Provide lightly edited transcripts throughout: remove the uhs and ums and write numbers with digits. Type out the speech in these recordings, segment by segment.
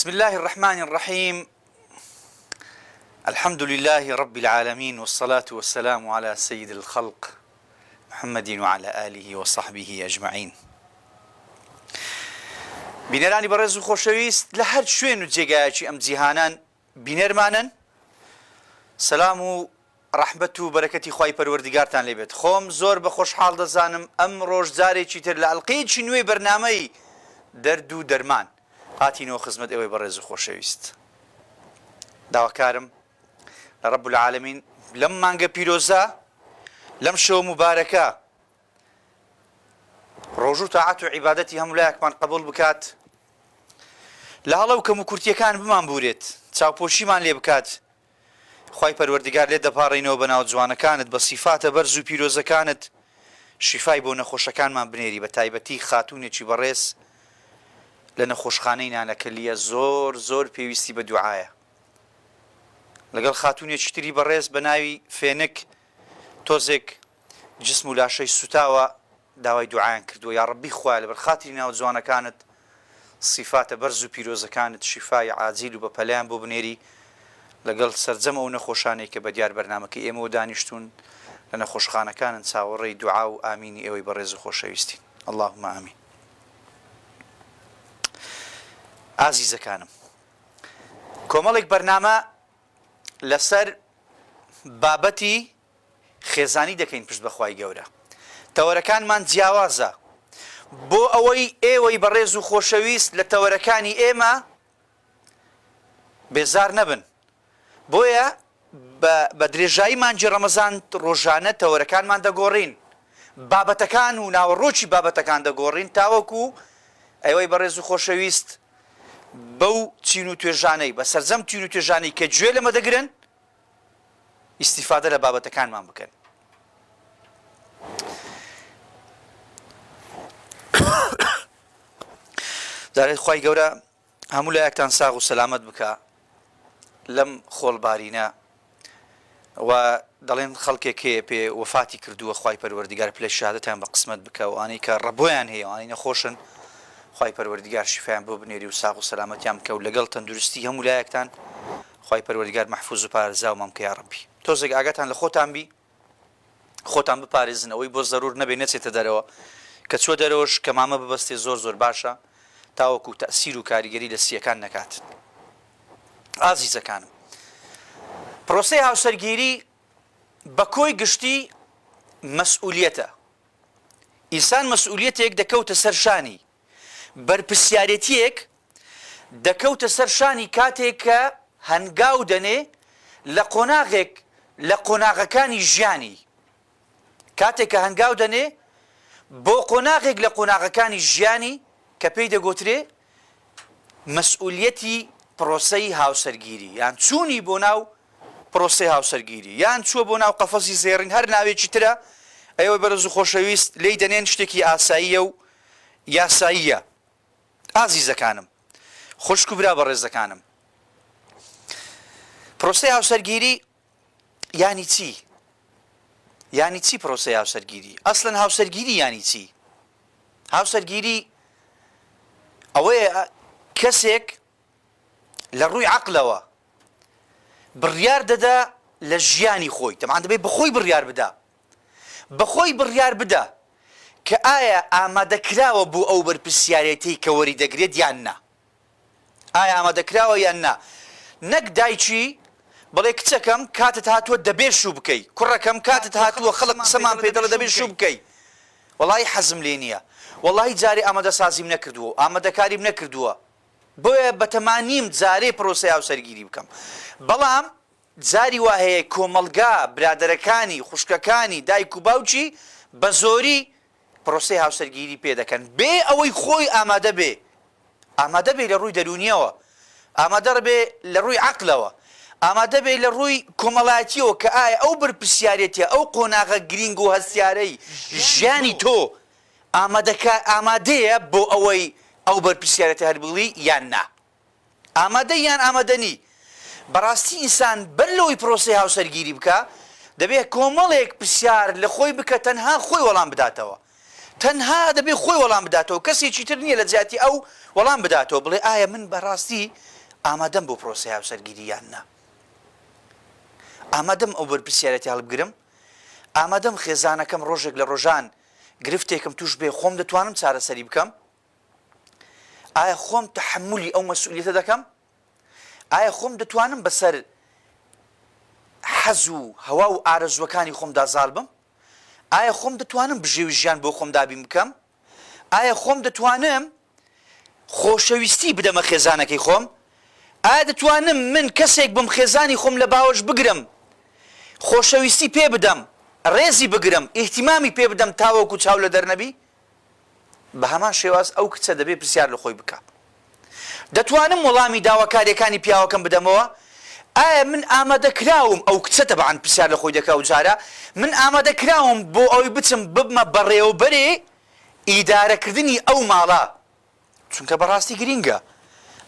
بسم الله الرحمن الرحيم. الحمد لله رب العالمين، والصلاة والسلام على سيد الخلق محمد وعلى آله وصحبه أجمعين. بینەرانی بەڕێز و خۆشەویست لە هەر شوێن و جێگایەکی ئەم جیهانان بینەرمانن، سەلام و ڕەحمەت و بەرەکەتی خوای پەروەردیگارتان لێبێت. خۆم زۆر بە خۆشحاڵ دەزانم ئەم ڕۆژجارێکی تر لە ئەڵقەیەکی نوێی بەرنامەی دەرد و دەرمان هاتینەوە خزمەت ئێوەی بەڕێز و خۆشەویست. داواکارم لە ڕەب العالەمین لەم مانگە پیرۆزە، لەم شەو مبارەکە ڕۆژ و تاعات و عیبادەتی هەموو لایەکمان قبوڵ بکات، لە هەڵە و کەم و کورتیەکان بمان بورێت، چاوپۆشیمان لێ بکات. خوای پەروەردیگار لێ دەپاڕێنەوە بە ناو جوانەکانت، بە سیفاتە بەرز و پیرۆزەکانت، شیفای بۆ نەخۆشەکانمان بنێری، بە تایبەتی خاتوونێکی بەڕێز لە نەخۆشخانەی نانەکەلیە زۆر زۆر پێویستی بە دوعایە. لەگەڵ خاتوونێکی تری بەڕێز بە ناوی فێنک تۆزێک جسم و لاشەی سوتاوە داوای دوعایان کردووە. یا ڕەبی خوایە لەبەر خاتری ناو جوانەکانت، سیفاتە بەرز و پیرۆزەکانت شیفای عاجیل و بە پەلەیان بۆ بنێری، لەگەڵ سەرجەمە و نەخۆشانەی کە بە دیار بەرنامەکەی ئێمەوە دانیشتون لە نەخۆشخانەکانن، چاوەڕێی دوعا و ئامینی ئێوەی بەڕێز و خۆشەویستین. اللهم ئامین. ئازیزەکانم، کۆمەڵێک بەرنامە لەسەر بابەتی خێزانی دەکەین پشت بەخوای گەورە. تەوەرەکانمان جیاوازە بۆ ئەوەی ئێوەی بەڕێز و خۆشەویست لە تەوەرەکانی ئێمە بێزار نەبن. بۆیە بە درێژایی مانجی ڕەمەزان ڕۆژانە تەوەرەکانمان دەگۆڕین، بابەتەکان و ناوەڕۆکی بابەتەکان دەگۆڕین، تاوەکو ئەوەی بەڕێز و خۆشەویست بەو چین و توێژانەی بە سەرجەم چین و توێژانەی کە گوێ لەمە دەگرن ئیستیفادە لە بابەتەکانمان بکەن. دارێت خوای گەورە هەموو لایەکتان ساغ و سەلامەت بکە لەم خۆڵبارینە و دەڵێن خەڵکێک هەیە پێ وەفاتی کردووە، خوای پەروەردیگار پلەی شهادەتیان بە قسمەت بکە، و ئەوانەی کە ڕەبۆیان هەیە ئەوانەی نەخۆشن خوای پەروەردیگار شیفایان بۆ بنێری و ساغ و سەلامەتیان بکە، و لەگەڵ تەندروستی هەموو لایەکتان خوای پەروەردیگار مەحفوظ و پارێزا و مام بکە یا ڕەبی. تۆزێک ئاگاتان لە خۆتان بی، خۆتان بپارێزن، ئەوەی بۆ زەرور نەبێ نەچێتە دەرەوە، کە چوە دەرەوەش کە مامە ببەستێ زۆر زۆر باشە تاوەکو تەسیر و کاریگەری لە سیەکان نەکات. ئازیزەکانم، پرۆسەی هاوسەرگیری بە کۆی گشتی مەسئولیەتە. ئینسان مەسئولیەتێک دەکەوتە سەرشانی، بەرپرسیارەتیەک دەکەوتە سەرشانی کاتێک کە هەنگاو دەنێ لە قۆناغێک لە قۆناغەکانی ژیانی، کاتێک کە هەنگاو دەنێ بۆ قۆناغێک لە قۆناغەکانی ژیانی کە پێی دەگوترێ مەسئولیەتی پرۆسەی هاوسەرگیری، یان چوونی بۆ ناو پرۆسەی هاوسەرگیری، یان چووە بۆ ناو قەفەسی زێڕین، هەر ناوێکی ترە ئەوەی بەرز و خۆشەویست لی دەنێن شتێکی ئاساییە و یاساییە. ئازیزەکانم، خوشک و برا بەڕێزەکانم، پرۆسەی هاوسەرگیری یانی چی؟ یانی چی پرۆسەی هاوسەرگیری؟ ئەسڵەن هاوسەرگیری یانی چی؟ هاوسەرگیری ئەوەیە کەسێک لە ڕووی عەقلەوە بڕیار دەدا لە ژیانی خۆی، تەمان دەبێت بەخۆی بڕیار بدا، بەخۆی بڕیار بدە کە ئایا ئامادەکراوە بۆ ئەو بەرپرسیارەتەی کە وەری دەگرێت یان نا، ئایا ئامادەکراوە یان نا. نەک دایکی بڵێ کچەکەم کاتت هاتووە دەبێت شوو بکەی، کوڕەکەم کاتت هاتووە خەڵک قسەمان پێ دەڵێ دەبێت شوو بکەی، وەڵی حەزم لێ نییە، وەڵی جارێ ئامادە سازیم نەکردووە، ئامادەکاریم نەکردووە، بۆیە بەتەمانیم جارێ پرۆسەی هاوسەرگیری بکەم. بەڵام جاری وا هەیە کۆمەلگا برادەرەکانی خوشکەکانی دایک و باوکی بە زۆری پرۆسەی هاوسەرگیری پێ دەکەن بێ ئەوەی خۆی ئامادە بێ، ئامادە بێ لە ڕووی دەرونیەوە، ئامادە بێ لە ڕووی عەقلەوە، ئامادە بێ لە ڕووی کۆمەڵایەتیەوە کە ئایا ئەو بەرپرسیارەتیە ئەو قۆناغە گرینگ و هەستیارەی ژیانی تۆ ئامادەیە بۆ ئەوەی ئەو بەرپرسیارەتە هەر بڵی یان نا، ئامادە یان ئامادەنی. بەڕاستی ئینسان بەر لەوەی پرۆسەی هاوسەرگیری بکە دەبێت کۆمەڵێک پرسیار لە خۆی بکە تەنها خۆی وەڵام بداتەوە، تەنها دەبێت خۆی وەڵام بداتەوە، کەسێکی تر نییە لە جیاتی ئەو وەڵام بداتەوە، بڵێ ئایا من بەڕاستی ئامادەم بۆ پرۆسەی هاوسەرگیری یان نا؟ ئامادەم ئەو بەرپرسیارەتی هەڵبگرم؟ ئامادەم خێزانەکەم ڕۆژێک لە ڕۆژان گرفتێکم توش بێ خۆم دەتوانم چارەسەری بکەم؟ ئایا خۆم تەحمولی ئەو مەسئولیەتە دەکەم؟ ئایا خۆم دەتوانم بەسەر حەز و هەوا و ئارەزوەکانی خۆمدا زاڵ بم؟ ئایا خۆم دەتوانم بژێوی ژیان بۆ خۆم دابین بکەم؟ ئایا خۆم دەتوانم خۆشەویستی بدەمە خێزانەکەی خۆم؟ ئایا دەتوانم من کەسێک بم خێزانی خۆم لە باوەش بگرم، خۆشەویستی پێ بدەم، ڕێزی بگرم، ئیحتیمامی پێ بدەم تاوەکو چاو لە دەرنەبی؟ بە هەمان شێواز ئەو کچە دەبێ پرسیار لە خۆی بکە. دەتوانم وەڵامی داواکاریەکانی پیاوەکەم بدەمەوە؟ ئایا من ئامادەکراوم ئەو کچە تەبعاً پرسیار لە خۆی دەکا و جارە من ئامادەکراوم بۆ ئەوی بچم ببمە بەڕێوەبەرێ ئیدارەکردنی ئەو ماڵە؟ چونکە بەڕاستی گرینگە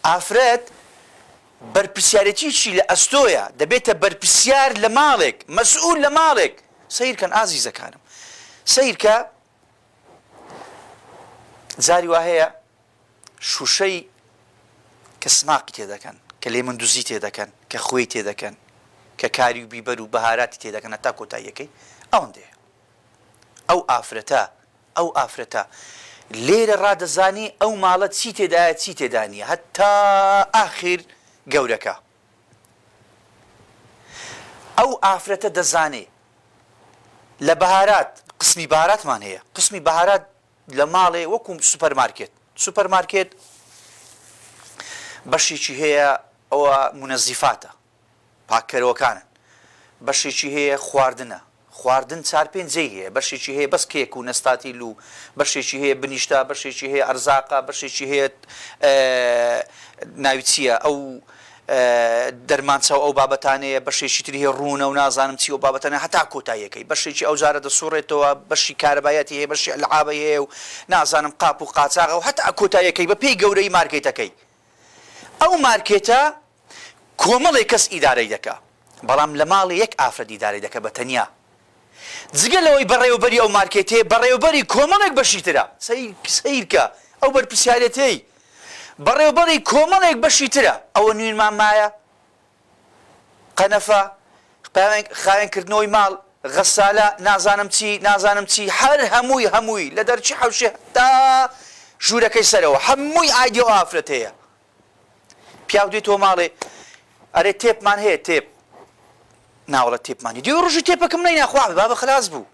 ئافرەت بەرپرسیارەتیشی لە ئەستۆیە، دەبێتە بەرپرسیار لە ماڵێک، مەسئول لە ماڵێک. سەیرکەن ئازیزەکانم، سەیرکە جاری وا هەیە شوشەی کە سماقی تێدەکەن، کە لێمەندوزی تێدەکەن، کە خۆی تێدەکەن، کە کاری و بیبەر و بەهاراتی تێدەکەن هەتا کۆتاییەکەی ئەوەندێ. ئەو ئافرەتە لێرە ڕادەزانی ئەو ماڵە چی تێدایە چی تێدانیە هەتا ئاخر گەورەکە. ئەو ئافرەتە دەزانێ لە بەهارات، قسمی بەهاراتمان هەیە، قسمی بەهارات لە ماڵێ وەکو سوپەرمارکێت بەشێکی هەیە ئەوە منەزیفاتە، پاککەرەوەکانن، بەشێکی هەیە خواردن چار پێنجەی هەیە، بەشێکی هەیە بەس کێک و نەستاتیل و بەشێکی هەیە بنیشتە، بەشێکی هەیە ئەرزاقە، بەشێکی هەیە ناوی چییە ئەو دەرمانچە و ئەو بابەتانەیە، بەشێکی تری هەیە ڕوونە و نازانم چی و بابەتانە هەتا کۆتاییەکەی، بەشێکی ئەو جارە دەسوڕێتەوە، بەشی کارەبایەتی هەیە، بەشی ئەلعابە هەیە و نازانم قاپ و قاچاغە و هەتا کۆتاییەکەی بە پێی گەورەی مارکێتەکەی. ئەو مارکێتە کۆمەڵی کەس ئیدارەی دەکا، بەڵام لە ماڵی یەک ئافرەت ئیدارەی دەکە بە تەنیا. جگەلەوەی بەڕێوەبەری ئەو مارکێتێ بەڕێوەبەری کۆمەڵێک بەشی ترە. سەیرکە ئەو بەرپرسیارەتەی بەڕێوەبەری کۆمەڵێک بەشی ترە. ئەوە نوێنمان مایە، قەنەفە، خاوێنکردنەوەی ماڵ، غەسالە، نازانم چی، هەر هەمووی لە دەرچی حەوشێ تا ژوورەکەی سەرەوە هەمووی ئایدی ئەو ئافرەتەیە. پیاو دێتەوە ماڵێ ئەرێ تێپمان هەیە، تێپ ناوەڵە تێپمانی دی ڕۆژی تێپەکەم نەیناخوا بابە خلاص بوو.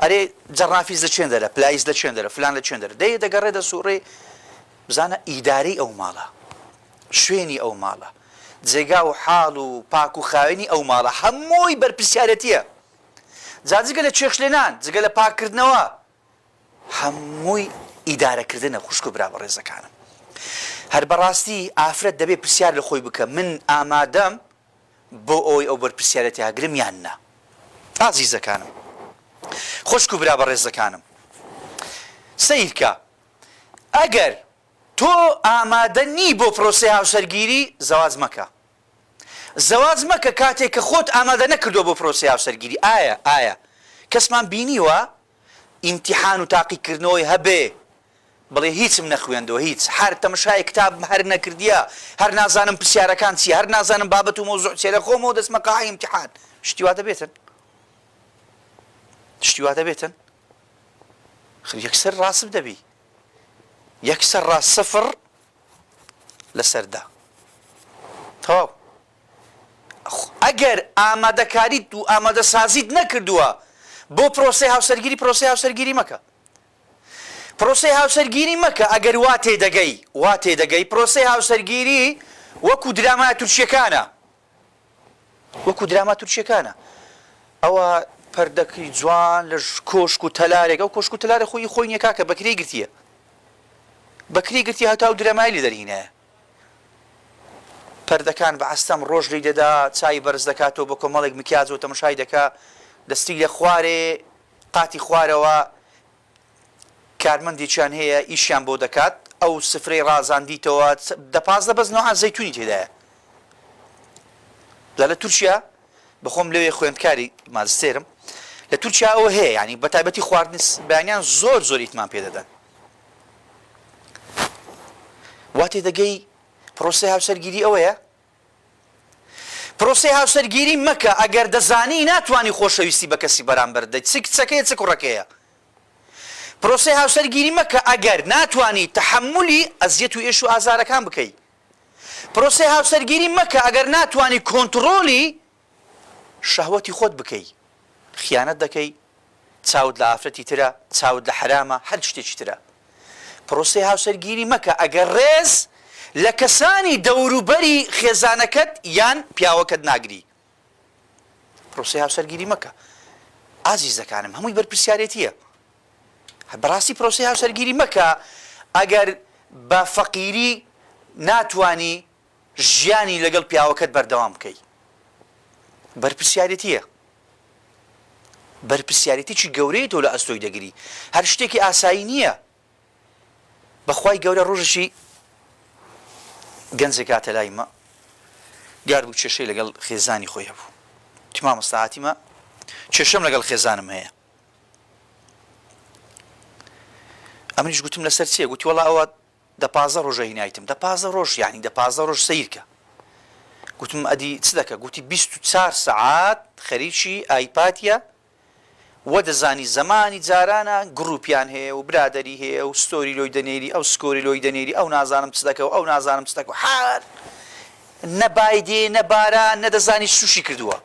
ئەرێ جەڕافیز لە چێن دەرە، پلایز لە چێن دەرە، فلان لە چێن دەرە، دەگەڕێ دەسوڕێ بزانە ئیدارەی ئەو ماڵە، شوێنی ئەو ماڵە، جێگا و حاڵ و پاک و خاوێنی ئەو ماڵە هەمووی بەرپرسیارەتیە. جگە لە چێشلێنان، جگە لە پاکردنەوە، هەمووی ئیدارەکردنە. خوشک و برا بە ڕێزەکانم، هەر بەڕاستی ئافرەت دەبێت پرسیار لە خۆی بکە من ئامادەم بۆ ئەوەی ئەو بەرپرسیارەتی هاگرم یان نا؟ ئازیزەکانم، خوشک و برا بە ڕێزەکانم، سەیرکە ئەگەر تۆ ئامادە نی بۆ پرۆسەی هاوسەرگیری زەواز مەکە کاتێک کە خۆت ئامادە نەکردووە بۆ پرۆسەی هاوسەرگیری. ئایا کەسمان بینیوە ئیمتیحان و تاقیکردنەوەی هەبێ بڵێ هیچم نەخوێندەوە، هیچ هەر تەمەشای کتاب هەر نەکردیە، هەر نازانم پرسیارەکان چی، هەر نازانم بابەت و مۆزوع چێ، لە خۆمەوە دەستمە قاعی ئیمتیحان. شتی وا دەبێتن یەکسەر ڕاست دەبی، یەکسەر ڕاست سەفر لەسەردا تەواو. ئەگەر ئامادەکاریت و ئامادەسازیت نەکردووە بۆ پرۆسەی هاوسەرگیری مەکە. پرۆسەی هاوسەرگیری مەکە ئەگەر وا تێدەگەی. پرۆسەی هاوسەرگیری وەکو درامای تورکیەکانە، ئەوە پەردەکەی جوان لە کۆشک و تەلارێک، ئەو کۆشک و تەلارە خۆی نییە کاکە بەکرێ گرتیە هەتا و درەمای لێ دەرهینەیە. پەردەکان بە ئەستەم ڕۆژ لی دەدا، چای بەرز دەکاتەوە بە کۆمەڵێک مکیاج و تەمەشای دەکا، دەستی لە خوارێ قاتی خوارەوە کارمەندێکیان هەیە ئیشیان بۆ دەکات، ئەو سفرەی ڕازاندیتەوە دەپازدە بەزنەوە زەیتونی تێدایە. لە تورکیا بەخۆم لەوێ خوێندکاری ماجستێرم لە تورکیا ئەوە هەیە، ینی بە تایبەتی خواردنی بەیانیان زۆر ئیتمان پێ دەدەن. وا تێدەگەی پرۆسەی هاوسەرگیری ئەوەیە پرۆسەی هاوسەرگیری مەکە ئەگەر دەزانی ناتوانانی خۆشەویستی بە کەسی بەرامبەر دەیت چ کچەکەیە چ کوڕەکەیە پرۆسەی هاوسەرگیری مەکە ئەگەر ناتوانانی تەحملی ئەزیەت و ئێش و ئازارەکان بکەیت پرۆسەی هاوسەرگیری مەکە ئەگەر ناتوانانی کۆنتڕۆلی شەهوەتی خۆت بکەیت خیانەت دەکەی چاوت لە ئافرەتی ترە چاوت لە حرامە هەر شتێکی ترە پرۆسەی هاوسەرگیری مەکە ئەگەر ڕێز لە کەسانی دەوروبەری خێزانەکەت یان پیاوەکەت ناگری پرۆسەی هاوسەرگیری مەکە ئازیزەکانم هەمووی بەرپرسیارەتیە بەڕاستی پرۆسەی هاوسەرگیری مەکە ئەگەر بە فەقیری ناتوانی ژیانی لەگەڵ پیاوەکەت بەردەوام بکەی بەرپرسیارەتیە بەرپرسیارەتێکی گەورەی تۆ لە ئەستۆی دەگری هەر شتێکی ئاسایی نییە بەخوای گەورە ڕۆژێکی گەنجێک هاتە لای مە دیار بوو کێشەی لەگەڵ خێزانی خۆی هەبوو وتی مامۆستا هاتیمە کێشەم لەگەڵ خێزانم هەیە ئەمنیش گوتم لەسەر چییە گوتی وەڵا ئەوە دە 15 ڕۆژە هینایتم دە 15 ڕۆژ یعنی دە 15 ڕۆژ سەیرکە گوتم ئەدی چ دەکە گوتی 24 سەعات خەریکی ئایپاتیە وە دەزانی زەمانی جارانە گروپیان هەیە و برادەری هەیە و ستۆری لۆی دەنێری ئەو سکۆری لۆی دەنێری ئەو نازانم چ دەکە و ئەو نازانم چ دەکە هەر نەبایدێ نەباران نەدەزانی سوشی کردووە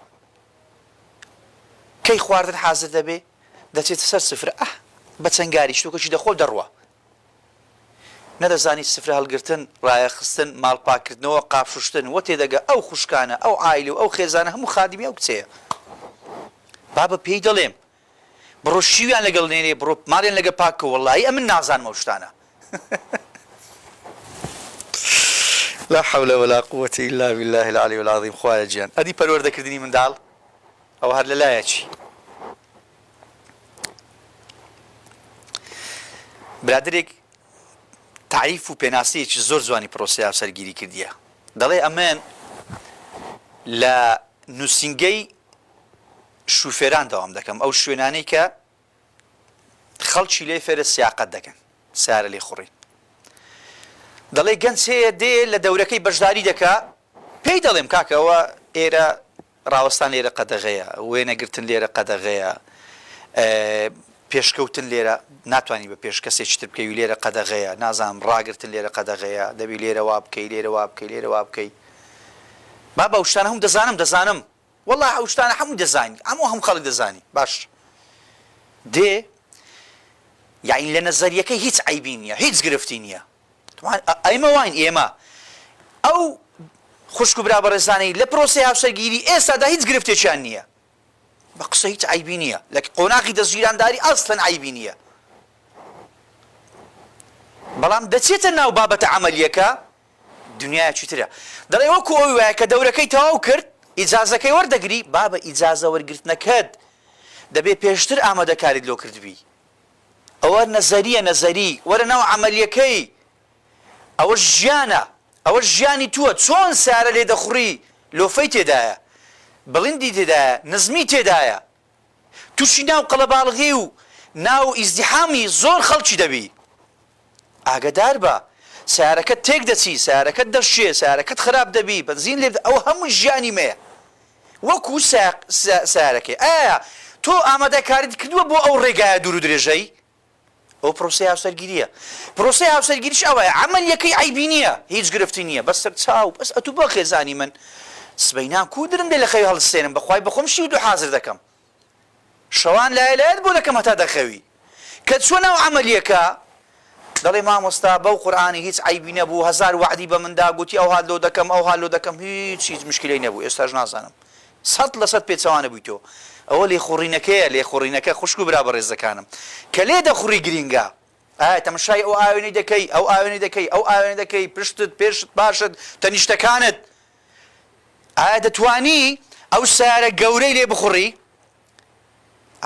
کەی خواردن حازر دەبێ دەچێتە سەر سفرە ئەح بە چەنگاری شتۆکەشی دەخۆ دەڕوە نەدەزانی سفرە هەڵگرتن ڕایەخستن ماڵپاکردنەوە قاپشوشتن وە تێدەگە ئەو خوشکانە ئەو عایلە و ئەو خێزانە هەموو خادمی ئەو کچەیە بابە پێی دەڵێم بڕۆ شیویان لەگەڵ نێنێ بڕۆ ماڵێن لەگە پاکە وەڵایی ئەمن نازانمە ئەو شتانە لا حول ولا قوة إلا بالله العلي العظيم خوایە گیان ئەدی پەروەردەکردنی منداڵ ئەو هەر لەلایەکی برادرێک تعریف و پێناسەیەکی زۆر جوانی پرۆسەی هاوسەرگیری کردیە دەڵێ ئەمن لە نووسینگەی شوفێران دەوام دەکەم ئەو شوێنانەی کە خەڵکی لێ فێرە سیاقەت دەکەن سارە لێ خوڕی دەڵێ گەنج هەیە دێ لە دەورەکەی بەشداری دەکا پێی دەڵێم کاکەوە ئێرە ڕاوەستان لێرە قەدەغەیە وێنەگرتن لێرە قەدەغەیە پێشکەوتن لێرە ناتوانانی بە پێش کەسێکی تر بکەی و لێرە قەدەغەیە نازانم ڕاگرتن لێرە قەدەغەیە دەبی لێرە وا بکەی لێرە وا بکەی لێرە وا بکەی با بە شتانە هەموو دەزانم والله ئەو شتانە هەموو دەزانی هەموو خەڵک دەزانی باش دێ یعنی لە نەزەریەکەی هیچ عیبی نییە هیچ گرفتی نییە ئەمە واین ئێمە ئەو خوشک و برا بەڕێزانەی لە پرۆسەی هاوسەرگیری ئێستادا هیچ گرفتێکیان نییە بە قسە هیچ عیبی نییە لە قۆناغی دەستگیرانداری ئەسڵەن عیبی نییە بەڵام دەچێتە ناو بابەتە عەمەلیەکە دنیایەکی ترە دەڵێ وەکو ئەوی وایە کە دەورەکەی تەواو کرد ئیجازەکەی وەردەگری بابە ئیجازە وەرگرتنەکەت دەبێ پێشتر ئامادەکاریت لۆ کردبی ئەوە نەزەری وەرە ناو عەمەلیەکەی ئەوە ژیانە ئەوە ژیانی تووە چۆن سارە لێ دەخوڕی لۆفەی تێدایە بڵندی تێدایە نزمی تێدایە تووشی ناو قەڵەباڵغی و ناو ئیزدیحامی زۆر خەڵکی دەبی ئاگدار بە سیارەکەت تێک دەچی سیارەکەت دەشێ سیارەکەت خراپ دەبی بەنزین لێ ئەو هەموو ژیانی مەیە وەکو سیارەکەی ئایا تۆ ئامادەکاریت کردووە بۆ ئەو ڕێگایە دوور و درێژەی ئەو پرۆسەی هاوسەرگیریە پرۆسەی هاوسەرگیریش ئەوەیە عەمەلیەکەی عیبی نییە هیچ گرفتی نییە بەس سەر چاو بەس ئەتوو بە خێزانی من سبەینان کودرم دێ لە خەوی هەڵستێنم بەخوای بەخۆم شی و دوو حازر دەکەم شەوان لایەت بۆ دەکەم هەتا دەخەوی کە چۆ ناو عەمەلیەکە دەڵێ مامۆستا بەو قورئانی هیچ عیبی نەبوو هەزار وعدی بە مندا گوتی ئەو هات لۆ دەکەم ئەو هات لۆ دەکەم هیچ مشکلەی نەبوو ئێستاش نازانم 100% پێچەوانە بووی تۆ ئەوە لێخوڕینەکەیە لێخوڕینەکە خوشک و برا بەڕێزەکانم کە لێ دەخوڕی گرینگە ئایا تەماشای ئەو ئاوێنەی دەکەی ئەو ئاوێنەی دەکەی ئەو ئاوێنەی دەکەی پشتت پێشت باشت تەنیشتەکانت ئایا دەتوانی ئەو سیارە گەورەی لێ بخوڕی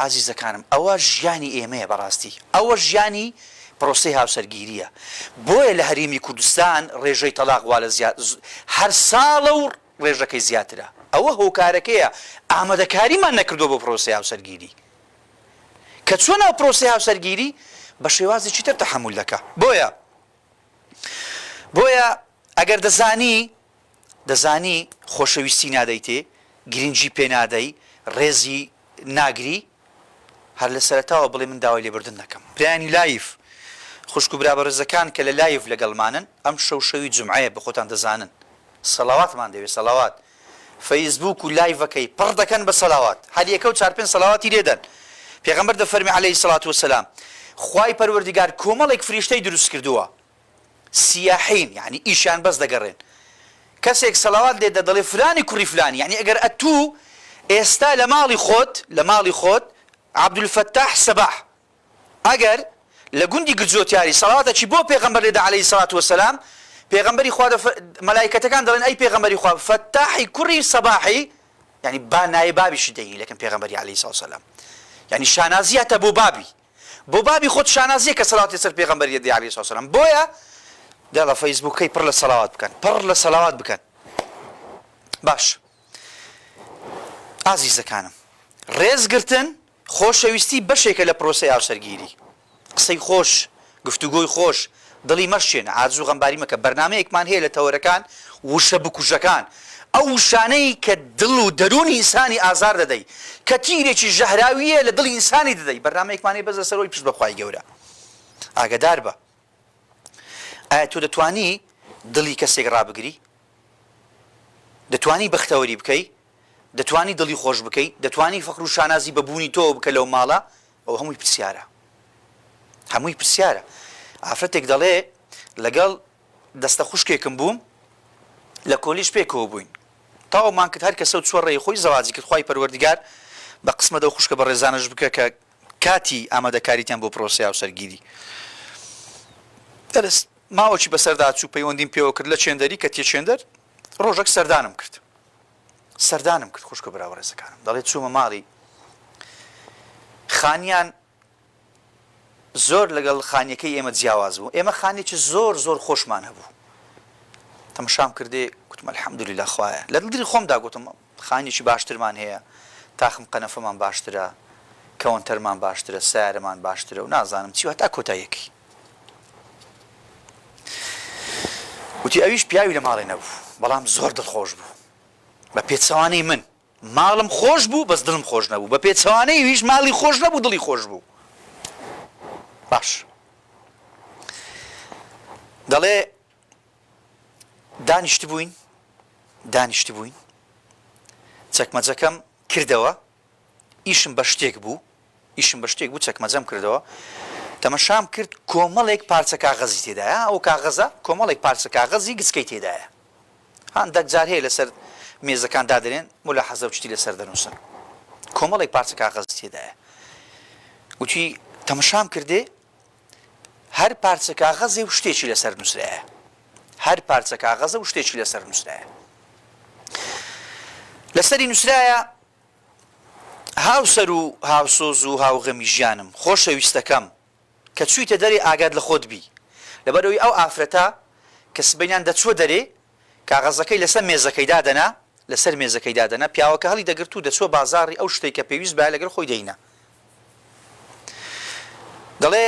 ئازیزەکانم ئەوە ژیانی ئێمەیە بەڕاستی ئەوە ژیانی پرۆسەی هاوسەرگیریە بۆیە لە هەرێمی کوردستان ڕێژەی تەلاق وا لە هەر ساڵە و ڕێژەکەی زیاترە ئەوە هۆکارەکەیە ئامادەکاریمان نەکردووە بۆ پرۆسەی هاوسەرگیری کە چۆن ئەو پرۆسەی هاوسەرگیری بە شێوازێکی تر تەحەموول دەکا بۆیە ئەگەر دەزانی خۆشەویستی نادەیتێ گرنگی پێ نادەی ڕێزی ناگری هەر لە سەرەتاوە بڵێ من داوای لێبوردن دەکەم. برایانی لایف خوشک و برا بەڕێزەکان کە لە لایف لەگەڵمانن ئەم شەوی جمعەیە بە خۆتان دەزانن سەڵاواتمان دەوێت سەڵاوات فەیسبوک و لایڤەکەی پڕ دەکەن بە سەڵاوات هەر یەکە و 4-5 سەڵاواتی لێدەن. پێغەمبەر دەفەرمی عەلەیهی سەڵات وەسەلام خوای پەروەردیگار کۆمەڵێک فریشتەی دروست کردووە سیاحین یعنی ئیشیان بەس دەگەڕێن کەسێک سەڵاوات لێ دەڵێ فلانی کوڕی فلانی یعنی ئەگەر ئەتوو ئێستا لە ماڵی خۆت عەبدولفەتاح سەباح ئەگەر لە گوندی گرجۆتیاری سەڵاتەکی بۆ پێغەمبەر لێدا عەلەیهی سەڵات وەسەلام پێغەمبەری خوا مەلایکەتەکان دەڵێن ئەی پێغەمبەری خوا فەتاحی کوڕی سەباحی یعنی با نایە بابیشی دەیی لەکەم پێغەمبەری عەلەیهی سەڵات وەسەلام یعنی شانازیەتە بۆ بابی خۆت شانازیە کە سەڵاتی سەر پێغەمبەری دەی عەلەیهی سەڵات وەسەلام بۆیە دەڵە فەیسبووکەی پڕ لە سەڵاوات بکەن پڕ لە سەڵاوات بکەن. باش ئازیزەکانم ڕێزگرتن خۆشەویستی بەشێکە لە پرۆسەی هاوسەرگیری قسەی خۆش گفتوگۆی خۆش دڵی مەشێنە ئارزوو غەمباری مەکە بەرنامەیەکمان هەیە لە تەوەرەکان وشە بکوژەکان ئەو وشانەی کە دڵ و دەرونی ئینسانی ئازار دەدەی کە تیرێکی ژەهراویە لە دڵی ئینسانی دەدەی بەرنامەیەکمان هەیە بەس لەسەرەوەی پشت بەخوای گەورە ئاگادار بە ئایا تۆ دەتوانی دڵی کەسێک ڕابگری دەتوانی بەختەوەری بکەی دەتوانی دڵی خۆش بکەی دەتوانی فەقر و شانازی بەبوونی تۆ بکە لەو ماڵە ئەو هەمووی پرسیارە ئافرەتێک دەڵێ لەگەڵ دەستە خوشکێکم بووم لە کۆلیژ پێکەوە بووین تاوەمان کرد هەر کەسە و چوە ڕێی خۆی زەواجی کرد خوای پەروەردیگار بە قسمەتە و خوشکە بە ڕێزانەش بکە کە کاتی ئامادەکاریتیان بۆ پرۆسەی هاوسەرگیری دەرست ماوەکی بەسەردا چوو پەیوەندیم پێوە کرد لە چێندەری کە تێچێندەر ڕۆژێک سەردانم کرد خوشکە براوە ڕێزەکانم دەڵێ چوومە ماڵی خانیان زۆر لەگەڵ خانیەکەی ئێمە جیاواز بوو ئێمە خانێکی زۆر خۆشمان هەبوو تەماشام کردێ گوتم ئەلحەمدولیلا خوایە لە دڵی خۆمدا گوتم خانێکی باشترمان هەیە تاخم قەنەفەمان باشترە کەوەنتەرمان باشترە سیارەمان باشترە و نازانم چی هەتا کۆتاییەکی وتی ئەویش پیاوی لە ماڵێ نەبوو بەڵام زۆر دڵخۆش بوو بە پێچەوانەی من ماڵم خۆش بوو بەس دڵم خۆش نەبوو بە پێچەوانەی ویش ماڵی خۆش نەبوو دڵی خۆش بوو. باش دەڵێ دانیشت بووین چەکمەجەکەم کردەوە ئیشم بە شتێک بوو چەکمەجەم کردەوە تەمەشام کرد کۆمەڵێک پارچە کاغەزی تێدایە ئەو کاغەزە کۆمەڵێک پارچە کاغەزی گچکەی تێدایە هەندێک جار هەیە لەسەر مێزەکان دادرێن ملاحەزە و شتی لەسەر دەنووسن کۆمەڵێک پارچە کاغەزی تێدایە وتی تەمەشام کردێ هەر پارچە کاغەزێ و شتێکی لەسەر نووسرایە لەسەری نووسرایە هاوسەر و هاوسۆز و هاوغەمی ژیانم خۆشەویستەکەم کە چوویتە دەرێ ئاگاد لە خۆت بی لەبەرەوەی ئەو ئافرەتە کە سبەینان دەچوە دەرێ کاغەزەکەی لەسەر مێزەکەی دادەنا پیاوەکە هەڵی دەگرت و دەچوە بازاڕی ئەو شتێک کە پێویست بە لەگەڵ خۆی دەینە دەڵێ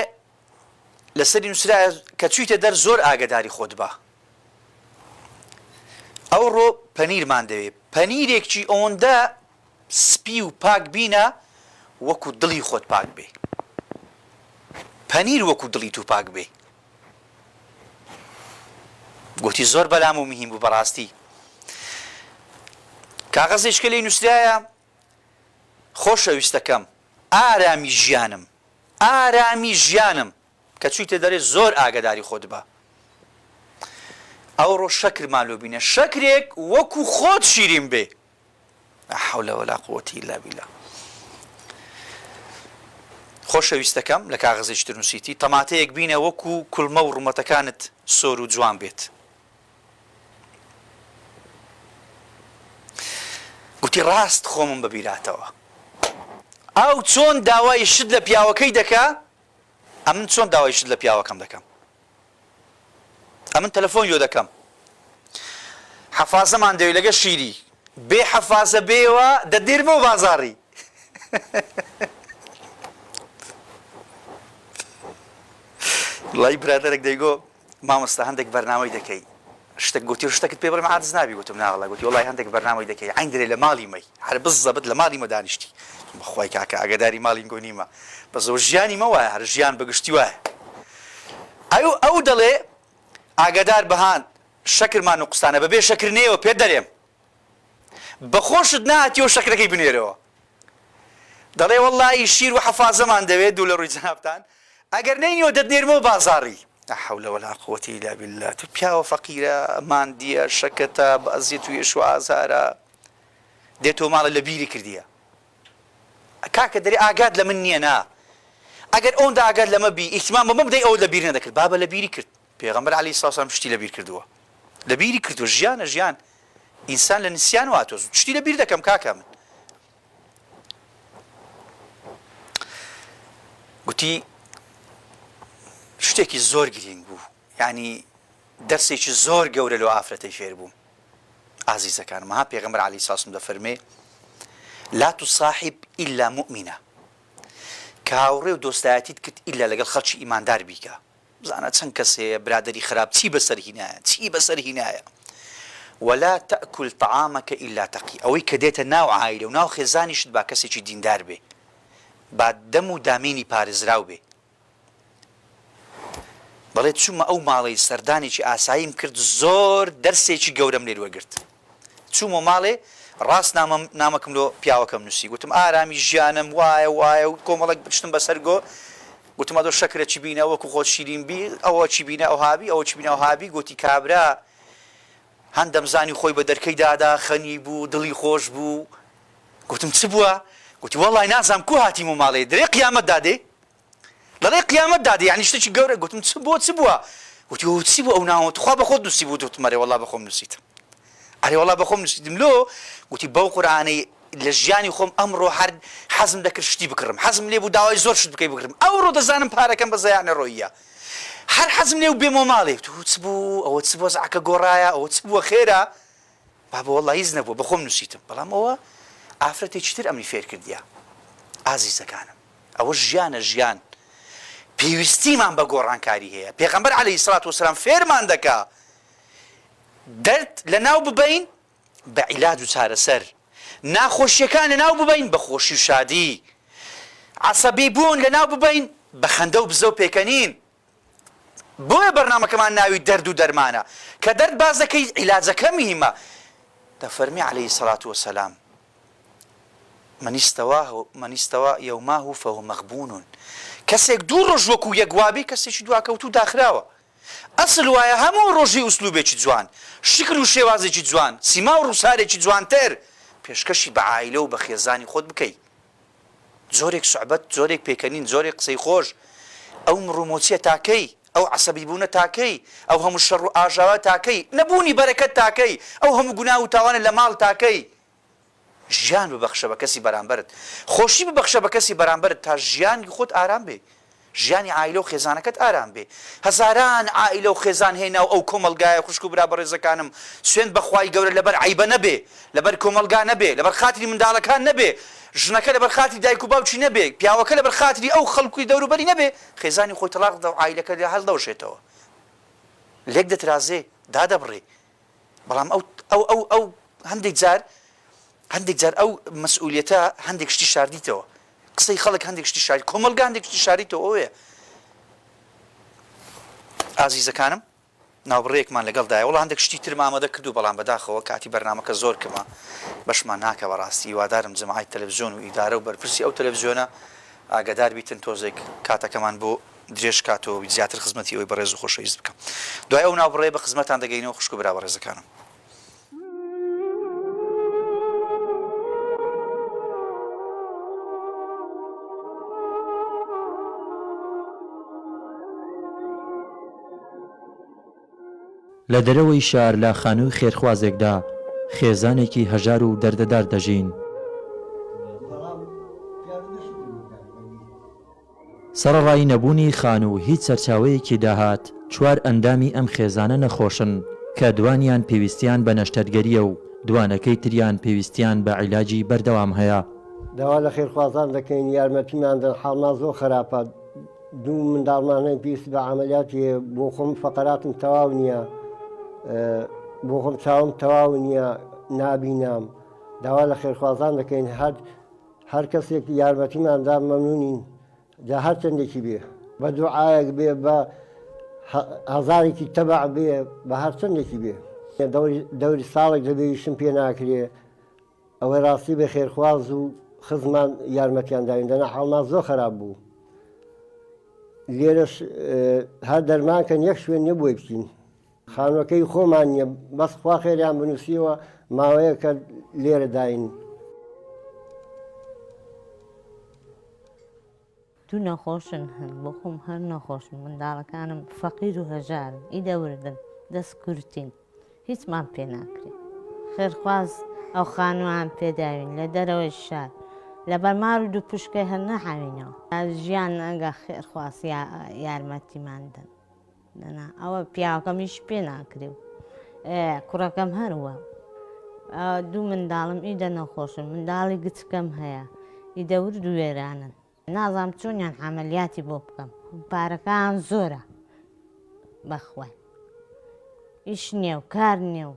لەسەری نووسرایە کە چوویتە دەر زۆر ئاگداری خۆت بە ئەو ڕۆ پەنیرمان دەوێت پەنیرێکی ئەوەندە سپی و پاک بینە وەکو دڵی خۆت پاک بێ پەنیر وەکو دڵی تو پاک بێ گوتی زۆر بەلام و مهم بوو بەڕاستی کاغەزێشکە لێی نووسرایە خۆشەویستەکەم ئارامی ژیانم کە چوویتە دەرێ زۆر ئاگداری خۆت بە ئەو ڕۆ شەکرمان لۆ بینە شەکرێک وەکو خۆت شیرین بێ لا حول ولا قوة إلا بالله خۆشەویستەکەم لە کاغەزێکی تر نووسیتی تەماتەیەک بینە وەکو کوڵمە و ڕوومەتەکانت سۆر و جوان بێت گوتی ڕاست خۆمم ببیراتەوە ئەو چۆن داوای شت لە پیاوەکەی دەکا ئەمن چۆن داوای شت لە پیاوەکەم دەکەم ئەمن تەلەفۆن یۆ دەکەم حەفازەمان دەوێت لەگە شیری بێ حەفازە بێوە دەدێرمەوە بازاڕی وڵی برادەرێک دەیگۆ مامۆستا هەندێک بەرنامەی دەکەی شتێک گوتی شتێکت پێ بڵێم عاجز نابی گوتم ناوەڵا گوتی وڵای هەندێک بەرنامەی دەکەی عین دەرێ لە ماڵی مەی هەر بزەبت لە ماڵی مە دانیشتی بەخوای کاکە ئاگاداری ماڵی گۆنیمە بە زۆر ژیانی مە وایە هەر ژیان بەگشتی وایە ئەو دەڵێ ئاگادار بەهان شەکرمان و قستانە بەبێ شەکر نێەوە پێ دەرێم بەخۆشت نهاتیەوە شەکرەکەی بنێرەوە دەڵێ وەڵڵی شیر و حەفازەمان دەوێت دوو لە ڕووی جەنابتان ئەگەر نینەوە دەتنێرمەوە بازاڕی لا حول ولا قوة إلا بالله تو پیاوە فەقیرە ماندیە شەکەتە بەزیێت و یێش و ئازارە دێتەوە ماڵە لە بیری کردیە کاکە دەری ئاگات لە من نییە نا ئەگەر ئەوەندا ئاگات لەمە بی ئیحتیمام بەمە بدەی ئەوە لە بیر نەدەکرد بابە لە بیری کرد پێغەمبەر عەلەیهی سڵاو وسەلام شتی لە بیر کردووە لە بیری کردووە ژیانە ژیان ئینسان لە نسیان واتۆز شتی لە بیر دەکەم کاکە من گوتی شتێکی زۆر گرنگ بوو یعنی دەرسێکی زۆر گەورە لەو ئافرەتەی فێر بووم ئازیزەکانم ها پێغەمبەر عەلەیهی سڵاو وسەلام دەفەرمێ لا تصاحب إلا مؤمنة کاوڕێ و دۆستایەتیت کرد ئیلا لەگەڵ خەڵکی ئیماندار بیکە بزانە چەند کەس هەیە برادەری خراپ چی بەسەر هینایە چی بەسەر هینایە ولا تأكل طعامك إلا تقي ئەوەی کە دێتە ناو عایلە و ناو خێزانیشت با کەسێکی دیندار بێ با دەم و دامێنی پارێزراو بێ بەڵێ چوومە ئەو ماڵەی سەردانێکی ئاساییم کرد زۆر دەرسێکی گەورەم لێ وەرگرت چوومە ماڵێ ڕاست نامەکەم لۆ پیاوەکەم نووسی گوتم ئارامی ژیانم وایە و کۆمەڵک بچتم بەسەر گۆ گوتم ئەدۆ شەکرە چی بینە وەکو خۆت شیرین بی ئەوە چی بینە ئەو هابی ئەوە چی بینە ئەو هابی گوتی کابرا هەندەم زانی خۆی بە دەرکەی دادا خەنی بوو دڵی خۆش بوو گوتم چ بووە گوتی وەڵڵای نازانم کو هاتیم و ماڵێ دەرێ قیامەت دادێ دەڵێ قیامەت دادێ یعنی شتێکی گەورە گوتم چ بووە گوتی ئەو چی بوو ئەو ناوەت خوا بە خۆت نووسی بوو گوتم ئەرێ وەڵڵا بە خۆم نووسیتم ئەرێ وەڵڵا بە خۆم نووسیتم لۆ گوتی بەو قورئانەی لە ژیانی خۆم ئەمڕۆ هەر حەزم دەکرد شتی بکڕم حەزم لێ بوو داوای زۆر شت بکەی بکڕم ئەوڕۆ دەزانم پارەکەم بە زەیانە ڕۆیە هەر حەزم لێ و بێمە ماڵێ تو چ بوو ئەوە چ بووە زعکە گۆڕایە ئەوە چ بووە خێرە بابە وەڵڵا هیچ نەبووە بە خۆم نووسیتم بەڵام ئەوە ئافرەتێکی تر ئەمری فێر کردیە ئازیزەکانم ئەوە ژیانە ژیان پێویستیمان بە گۆڕانکاری هەیە پێغەمبەر عەلەیهی سڵات وسەلام فێرمان دەکا دەرد لە ناو ببەین بە عیلاج و چارەسەر ناخۆشیەکان لە ناو ببەین بە خۆشی و شادی عەسەبی بوون لە ناو ببەین بە خەندە و بزە و پێکەنین بۆیە بەرنامەکەمان ناوی دەرد و دەرمانە کە دەرد باز دەکەی عیلاجەکە میهمە دەفەرمی عەلەیهی سڵات وسەلام من استوى يومه فهو مغبون کەسێک دوو ڕۆژ وەکو یەک وابی کەسێکی دواکەوتو داخراوە ئەسڵ وایە هەموو ڕۆژی ئوسلوبێکی جوان شکل و شێوازێکی جوان سیما و ڕووسارێکی جوانتر پێشکەشی بە عایلە و بە خێزانی خۆت بکەیت زۆرێک سوحبەت زۆرێک پێکەنین زۆرێک قسەی خۆش ئەو مڕومۆچیە تاکەی ئەو عەسەبی بوونە تاکەی ئەو هەموو شەڕ و ئاژاوە تاکەی نەبوونی بەرەکەت تاکەی ئەو هەموو گوناه و تاوانە لە ماڵ تاکەی ژیان ببەخشە بە کەسی بەرامبەرت خۆشی ببەخشە بە کەسی بەرامبەرت تا ژیانی خۆت ئارام بێ ژیانی عائیلە و خێزانەکەت ئارام بێ هەزاران عائیلە و خێزان هێنا و ئەو کۆمەلگایە خوشک و برا بەڕێزەکانم سوێند بەخوای گەورە لەبەر عیبە نەبێ لەبەر کۆمەلگا نەبێ لەبەر خاتری منداڵەکان نەبێ ژنەکە لەبەر خاتری دایک و باوکی نەبێ پیاوەکە لەبەر خاتری ئەو خەڵکوی دەوروبەری نەبێ خێزانی خۆی تەلاق دە و عائیلەکە لێ هەڵدەوشێتەوە لێک دەترازێ دادەبڕێ بەڵام ئەو هەندێک جار ئەو مەسئولیەتە هەندێک شتی شاردیتەوە قسەی خەڵک هەندێک شتی شاری کۆمەلگا هەندێک شتی شاریتەوە ئەوەیە ئازیزەکانم ناوبڕێکمان لەگەڵدایە وڵا هەندێک شتی ترم ئامادە کردو بەڵام بەداخەوە کاتی بەرنامەکە زۆر کەمە بەشمان ناکە بەڕاستی وادارم جەماعەت تەلەڤیزیۆن و ئیدارە و بەرپرسی ئەو تەلەڤیزیۆنە ئاگادار بیتن تۆزێک کاتەکەمان بۆ درێژ کاتەوە زیاتر خزمەتی ئەوی بەڕێز و خۆشەویست بکەم دوای ئەو ناوبڕێ بە خزمەتان دەگەینەوە خوشک و برا بەڕێزەکانم لە دەرەوەی شار لە خانووی خێرخوازێکدا خێزانێکی هەژار و دەردەدار دەژین سەرەڕای نەبوونی خان و هیچ سەرچاوەیەکی داهات چوار ئەندامی ئەم خێزانە نەخۆشن کە دوانیان پێویستیان بە نەشتەرگەریە و دوانەکەی تریان پێویستیان بە عیلاجی بەردەوام هەیە داوا لە خێرخوازان دەکەین یارمەتیمان دەن حاڵمان زۆر خراپە دوو منداڵمانەی پێویست بە عەمەلیاتی بۆ خۆم فەقەراتم تەواو نییە بۆ خۆم چاوم تەواو نییە نابینام داوا لە خێرخوازان دەکەین هەر کەسێک یارمەتیماندا مەمنونین جا هەر چەندێکی بێ بە دوعایەک بێ بە هەزارێکی تەبع بێ بە هەر چەندێکی بێ دەوری ساڵێک دەبێویشم پێ ناکرێ ئەوەی ڕاستی بە خێرخواز و خزمان یارمەتیان داوین دەنا حاڵمان زۆر خراپ بوو لێرەش هەر دەرمانکەن یەک شوێن نەبووی بچین خانوەکەی خۆمان نییە بەس خوا خێریان بنووسیەوە ماوەیە کە لێرە داین دوو نەخۆشن هەن بۆ خۆم هەر نەخۆشن منداڵەکانم فەقیر و هەژارن ئیدەوردن دەست کورتین هیچمان پێ ناکرێت خێرخواز ئەو خانووان پێداوین لە دەرەوەی شار لە بەرمار و دوو پشکەی هەر نەحاوینەوە ژیان ئەگە خێرخواز یارمەتیماندن دەنا ئەوە پیاوەکەمیش پێ ناکرێ و کوڕەکەم هەروە دوو منداڵم ئیدە نەخۆشن منداڵی گچکەم هەیە ئیدەورد و وێرانن نازام چۆنیان عملیاتی بۆ بکەم پارەکان زۆرە بەخوای ئیش نییە و کار نییە و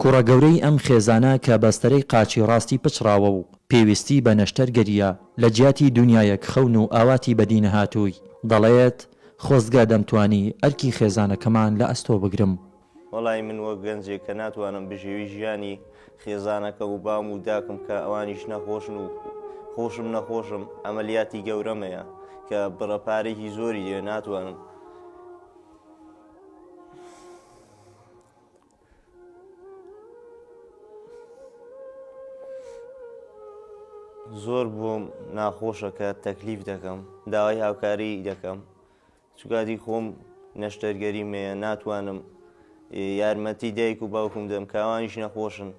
کوڕە گەورەی ئەم خێزانە کە بەستەرەی قاچی ڕاستی پچراوە و پێویستی بە نەشتەر گەریە لە جیاتی دنیایەک خەون و ئاواتی بەدینە هاتووی دەڵێت خۆزگا دەمتوانی ئەرکی خێزانەکەمان لە ئەستۆ بگرم وەڵی من وەک گەنجێک کە ناتوانم بژێوی ژیانی خێزانەکە و بام و داکم کە ئەوانیش نەخۆشن و خۆشم نەخۆشم ئەمەلیاتی گەورەمەیە کە بڕەپارێکی زۆری دێ ناتوانم زۆر بۆم ناخۆشە کە تەکلیف دەکەم داوای هاوکاری دەکەم چکاتی خۆم نەشتەرگەریمەیە ناتوانم یارمەتی دایک و باوکم دەم کاوانیش نەخۆشن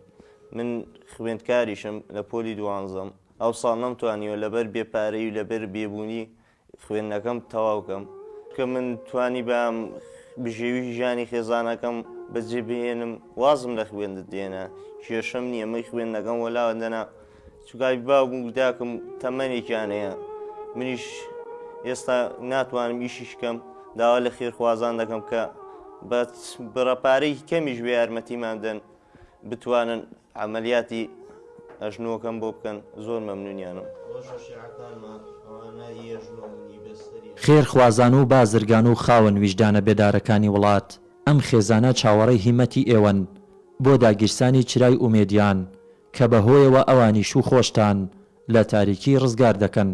من خوێندکاریشم لە پۆلی دوانزەم ئەو ساڵ نەمتوانیوە لەبەر بێپارەی و لەبەر بێبوونی خوێندنەکەم تەواوکەم کە من توانی بەم بژێوی ژیانی خێزانەکەم بەجێبهێنم وازم لە خوێندت دێنە کێشەم نییە من خوێندنەکەم وەلاوە دەنا چکای باوکم و داکم تەمەنێکیان هەیە منیش ئێستا ناتوانم ئیشیشکەم داوا لە خێرخوازان دەکەم کە بە بڕەپارەی کەمیش بێ یارمەتیمان بدەن بتوانن عملیاتی ئەژنۆکەم بۆ بکەن زۆر مەمنونیانم خێرخوازان و بازرگان و خاوەن ویژدانە بێدارەکانی وڵات ئەم خێزانە چاوەڕێی هیمەتی ئێوەن بۆ داگیرسانی چرای ئومێدیان کە بەهۆیەوە ئەوانیش و خۆشتان لە تاریکی ڕزگار دەکەن.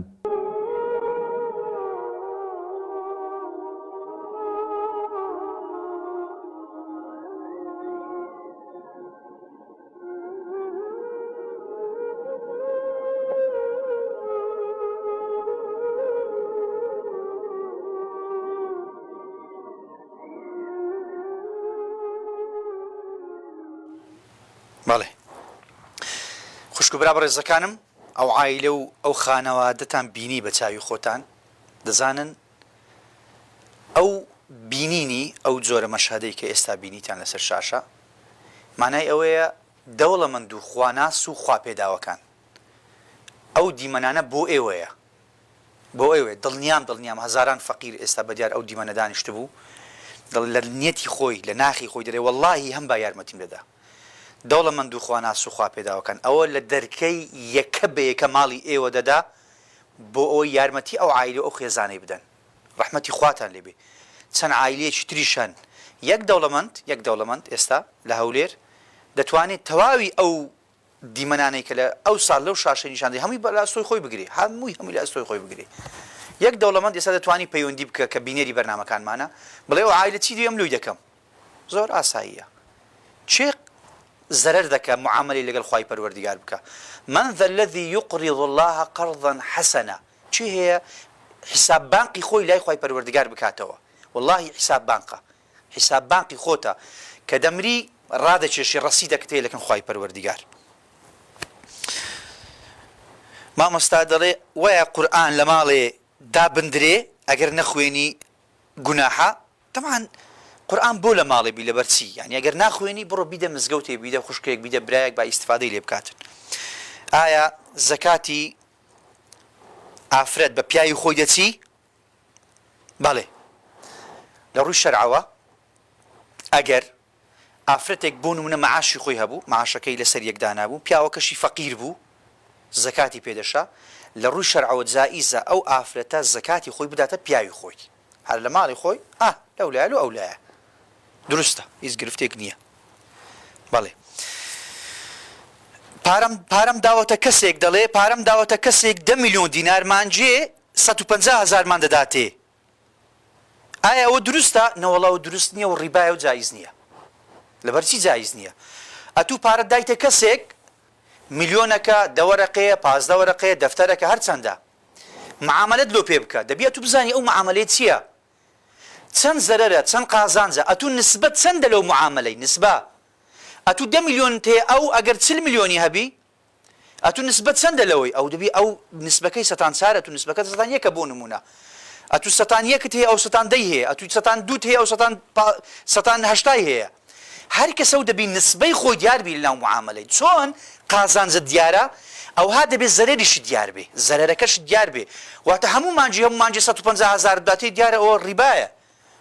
بەڵێ خوشک و برا بەڕێزەکانم ئەو عایلە و ئەو خانەوادەتان بینی بە چاوی خۆتان دەزانن ئەو بینینی ئەو جۆرە مەشهدەی کە ئێستا بینیتان لەسەر شاشە مانای ئەوەیە دەوڵەمەند و خواناس و خواپێداوەکان ئەو دیمەنانە بۆ ئێوەیە بۆ ئێوێ دڵنیام هەزاران فەقیر ئێستا بەدیار ئەو دیمەنە دانیشت بوو لە نیەتی خۆی لە ناخی خۆی دەرێ وەڵڵاهی هەم با یارمەتیم دەدا دەوڵەمەند و خوانا سوخوا پێداوەکان ئەوە لە دەرکەی یەکە بە یەکە ماڵی ئێوە دەدا بۆ ئەوەی یارمەتی ئەو عایلە ئەو خێزانەی بدەن ڕەحمەتی خواتان لێبێ چەند عایلەیەکی تریشان یەک دەوڵەمەند ئێستا لە هەولێر دەتوانێت تەواوی ئەو دیمەنانەی کە لە ئەو ساڵ لەو شاشەی نیشاندەی هەمووی لە ئەستۆی خۆی بگرێ هەمووی لە ئەستۆی خۆی بگرێ یەک دەوڵەمەند ئێستا دەتوانی پەیوەندی بکە کە بینێری بەرنامەکانمانە بڵێ ئەو عایلە چی دوێم لۆی دەکەم زۆر ئاساییە چێ زەرەر دەکە معاملەی لەگەڵ خوای پەروەردگار بکە من ذا الذي يقرض الله قرضا حسنا چی هەیە حساب بانقی خۆی لای خوای پەروەردگار بکاتەوە والله حساب بانقی خۆتە کە دەمری ڕادەکێشی ڕەسیدەکە تێ لەکەن خوای پەروەردگار مامۆستا دەڵێ وایە قورئان لە ماڵێ دابندرێ ئەگەر نەخوێنی گوناحە تەمان قورئان بۆ لە ماڵێ بی لەبەرچی یعنی ئەگەر ناخوێنی بڕۆ بیدە مزگەوتێ بیدە خوشکێک بیدە برایەک با ئیستفادەی لێ بکاتن ئایا زەکاتی ئافرەت بە پیاوی خۆی دەچی بەڵێ لە ڕووی شەرعەوە ئەگەر ئافرەتێک بۆ نمونە مەعاشی خۆی هەبوو مەعاشەکەی لەسەر یەکدانا بوو پیاوەکەشی فەقیر بوو زەکاتی پێدەشا لە ڕووی شەرعەوە جائیزە ئەو ئافرەتە زەکاتی خۆی بداتە پیاوی خۆی هەر لە ماڵی خۆی لەولایە و ئەولایە دروستە هیچ گرفتێک نییە بەڵێ پارەم داوەتە کەسێک دەڵێ پارەم داوەتە کەسێک 10 میلیۆن دینارمانجێ 150,000مان دەداتێ ئایا ئەوە دروستە نەوەڵاو دروست نییە و ڕیبایە و جایز نییە لەبەرچی جایز نییە ئەتوو پارەت دایتە کەسێک میلیۆنەکە دەوەرەقەیە 15 وەرەقەیە دەفتەرەکە هەرچەندە معاملەت لۆ پێ بکە دەبێت تو بزانی ئەو معاملەیە چییە چەند زەرەرە چەند قازانجە ئەتوو نسبەت چەندە لەو معاملەی نسبە ئەتوو 10 میلیۆن تێ ئەو ئەگەر 40 میلیۆنی هەبی ئەتوو نسبەت چەندە لەوەی ئەو دەبی ئەو نسبەکەی سەتان چارە تو نسبەکە سەتان یەکە بۆ نمونە ئەتوو سەتان یەکت هەیە ئەو سەتان دەی هەیە ئەتوو سەتان دووت هەیە ئەو سەتان هەشتای هەیە هەر کەسە و دەبی نسبەی خۆی دیاربی لەناو معاملەی چۆن قازانجە دیارە ئەوها دەبێت زەرێریشی دیار بێ زەرەرەکەش دیار بێ واتە هەموو مانجی 150,000 داتێ دیارە ئەوە ڕیبایە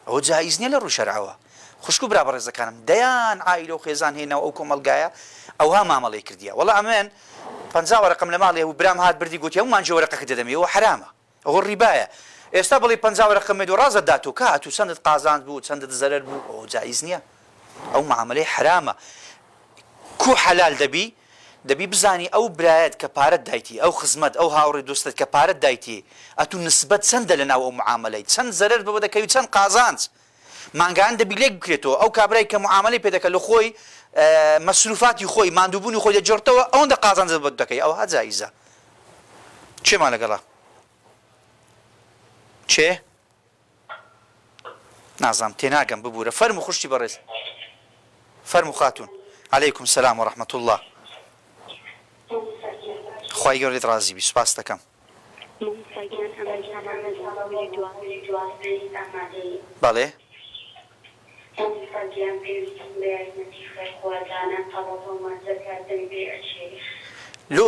ئەوە جایز نییە لە ڕووی شەرعەوە خوشک و برا بەڕێزەکانم دەیان عائیلە و خێزان هێناو ئەو کۆمەلگایە ئەوها مامەڵەی کردیە وەڵا ئەمێن 50 وەرەقەم لە ماڵێ و برام هات بردی گوتی ئەو مانجی وەرەقەکە دەدەمێ ئەوە حرامە ئەوە ڕیبایە ئێستا بڵێ 50 وەرەقەم و ڕازت داتۆ کە هاتوو چەندت قازاند بوو چەندت زەرەر بوو ئەوە جایز نییە ئەو معاملەی حرامە کو حەلال دەبی بزانی ئەو برایەت کە پارەت دایتی ئەو خزمەت ئەو هاوڕێ دۆستت کە پارەت دایتی ئەتوو نسبەت چەندە لەناو ئەو معاملەی چەند زەرەر بۆ دەکەوی چەند قازانج مانگان دەبی لێک بکرێتەوە ئەو کابرای کە معاملەی پێ دەکە لە خۆی مەسروفاتی خۆی ماندووبوونی خۆی دەجۆرتەوە ئەوەندە قازانج بۆ دەکەی ئەوها جایزە چێمان لەگەڵا چێ نازام تێناگەم ببوورە فەرمو خوشتی بەڕێز فەرمو خاتون عليكم السلام ورحمة الله خواهی گەورەت ڕازی بی سوپاس دەکەم بەڵێ لۆ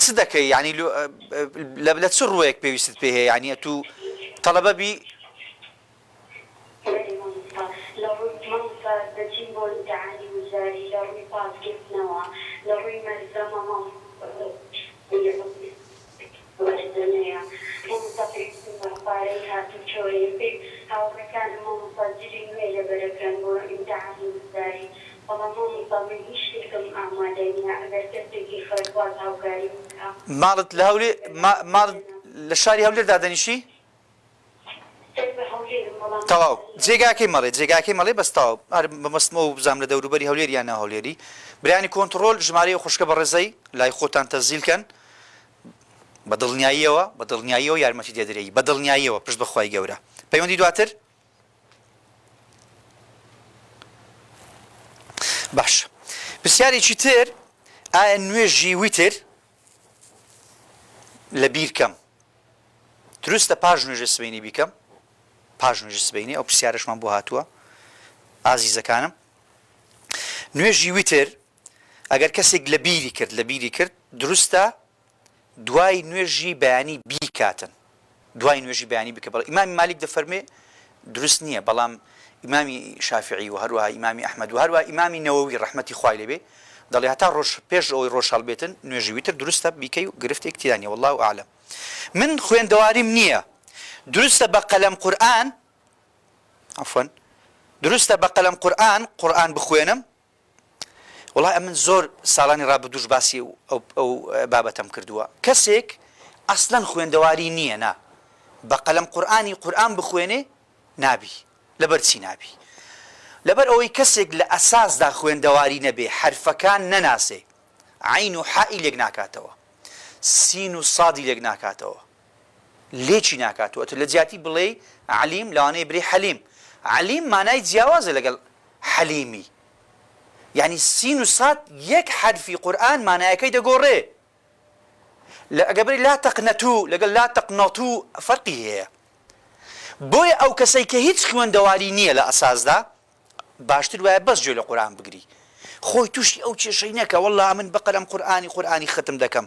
چ دەکەی ینی لە چ ڕوویەک پێویستت پێ هەیە ینی تو تەڵەبە بی دەچین بۆ ئیمتیحانی وزاری لە ڕووی پاسگرتنەوە لە ڕووی مەرزەمە وەرزەنەیە مۆمەستاپارەی هاتوچۆیە پێی هاوڕێکانم مۆمەستاجری نوێ لەبەرەکەن بۆ ئیمتیحانی وزاری بەڵام مۆمەستا من هیچ شتێکم ئامادە نییە ئەگەر کەسێکی خەرخواز هاوکاری بکە ماڵت لە هەولێ ماڵت لە شاری هەولێر دادەنیشی تەواو جێگاکەی مەڵێ بەستاوە بەمەستمەوە بزانام لە دەوروبەری هەولێر یان نە هەولێری برانی کۆنتڕۆل ژمارەی خوشکە بەڕێزەی لای خۆتان تەزیلکەن بە دڵنیاییەوە یارمەتی دێدرێی بە دڵنیاییەوە پشت بەخوای گەورە پەیوەندی دواتر باش پرسیارێکی تر ئایا نوێژی ویتر لە بیرکەم دروستە پاش نوێژە سبەینی بیکەم پاش نوێژی سبەینی ئەو پرسیارەشمان بۆ هاتووە ئازیزەکانم نوێژی ویتر ئەگەر کەسێک لە بیری کرد دروستە دوای نوێژی بەیانی بیکاتن دوای نوێژی بەیانی بکە بەڵام ئیمامی مالیک دەفەرمێ دروست نییە بەڵام ئیمامی شافعی و هەروەها ئیمامی ئەحمەد و هەروەها ئیمامی نەوەوی ڕەحمەتی خوای لێبێ دەڵێ هەتا پێش ئەوەی ڕۆژ هەڵبێتن نوێژی ویتر دروستە بیکەی و گرفتێک تێدا نییە والله ئاعلم من خوێندەواریم نییە دروستە بە قەلەم قورئان عەفوەن دروستە بە قەلەم قورئان بخوێنم وڵای من زۆر ساڵانی ڕابردووش باسی ئەو بابەتەم کردووە کەسێک ئەسڵەن خوێندەواری نییە نا بە قەلەم قورئان بخوێنێ نابی لەبەر چی نابی لەبەر ئەوەی کەسێک لە ئەساسدا خوێندەواری نەبێ حرفەکان نەناسێ عین و حائی لێک ناکاتەوە سین و سادی لێک ناکاتەوە لێکی ناکاتەوە لە جیاتی بڵێ علیم لەوانەیە برێ حەلیم علیم مانای جیاوازە لەگەڵ حەلیمی يعني سين وصاد يك حرفي قرآن معناها كيدا قوري قبل لا تقنتو لقال لا تقنطو فرقي هي بوي او كسي كهيتش خوان دواري نية لأساس دا باشتر ويا بس جو القرآن بقري خوي توشي او تشينك والله من بقلم قرآني ختم دكم